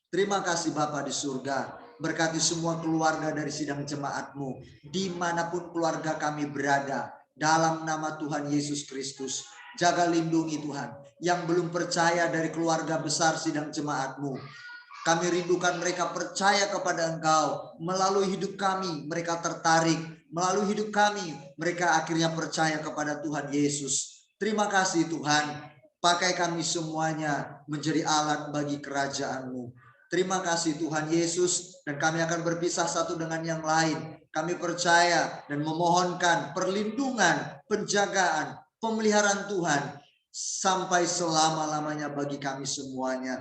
Terima kasih Bapa di surga. Berkati semua keluarga dari sidang jemaat-Mu, dimanapun keluarga kami berada, dalam nama Tuhan Yesus Kristus. Jaga lindungi Tuhan, yang belum percaya dari keluarga besar sidang jemaat-Mu. Kami rindukan mereka percaya kepada Engkau. Melalui hidup kami, mereka tertarik. Melalui hidup kami, mereka akhirnya percaya kepada Tuhan Yesus. Terima kasih Tuhan. Pakai kami semuanya menjadi alat bagi kerajaan-Mu. Terima kasih Tuhan Yesus, dan kami akan berpisah satu dengan yang lain. Kami percaya dan memohonkan perlindungan, penjagaan, pemeliharaan Tuhan sampai selama-lamanya bagi kami semuanya.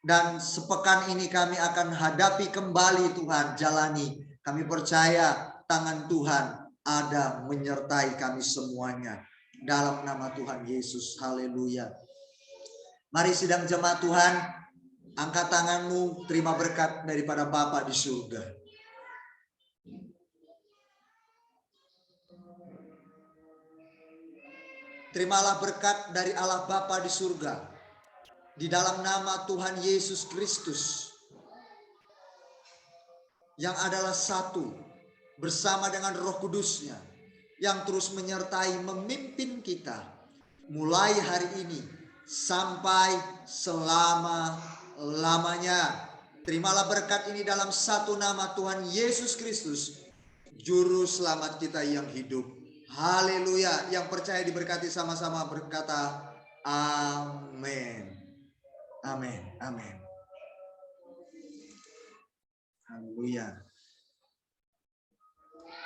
Dan sepekan ini kami akan hadapi kembali Tuhan, jalani. Kami percaya tangan Tuhan ada menyertai kami semuanya. Dalam nama Tuhan Yesus, haleluya. Mari sidang jemaat Tuhan, angkat tanganmu, terima berkat daripada Bapa di surga. Terimalah berkat dari Allah Bapa di surga. Di dalam nama Tuhan Yesus Kristus, yang adalah satu, bersama dengan Roh Kudus-Nya, yang terus menyertai memimpin kita, mulai hari ini sampai selama-lamanya. Terimalah berkat ini dalam satu nama Tuhan Yesus Kristus, Juru Selamat kita yang hidup. Haleluya. Yang percaya diberkati sama-sama berkata amin. Amin. Amin. Haleluya.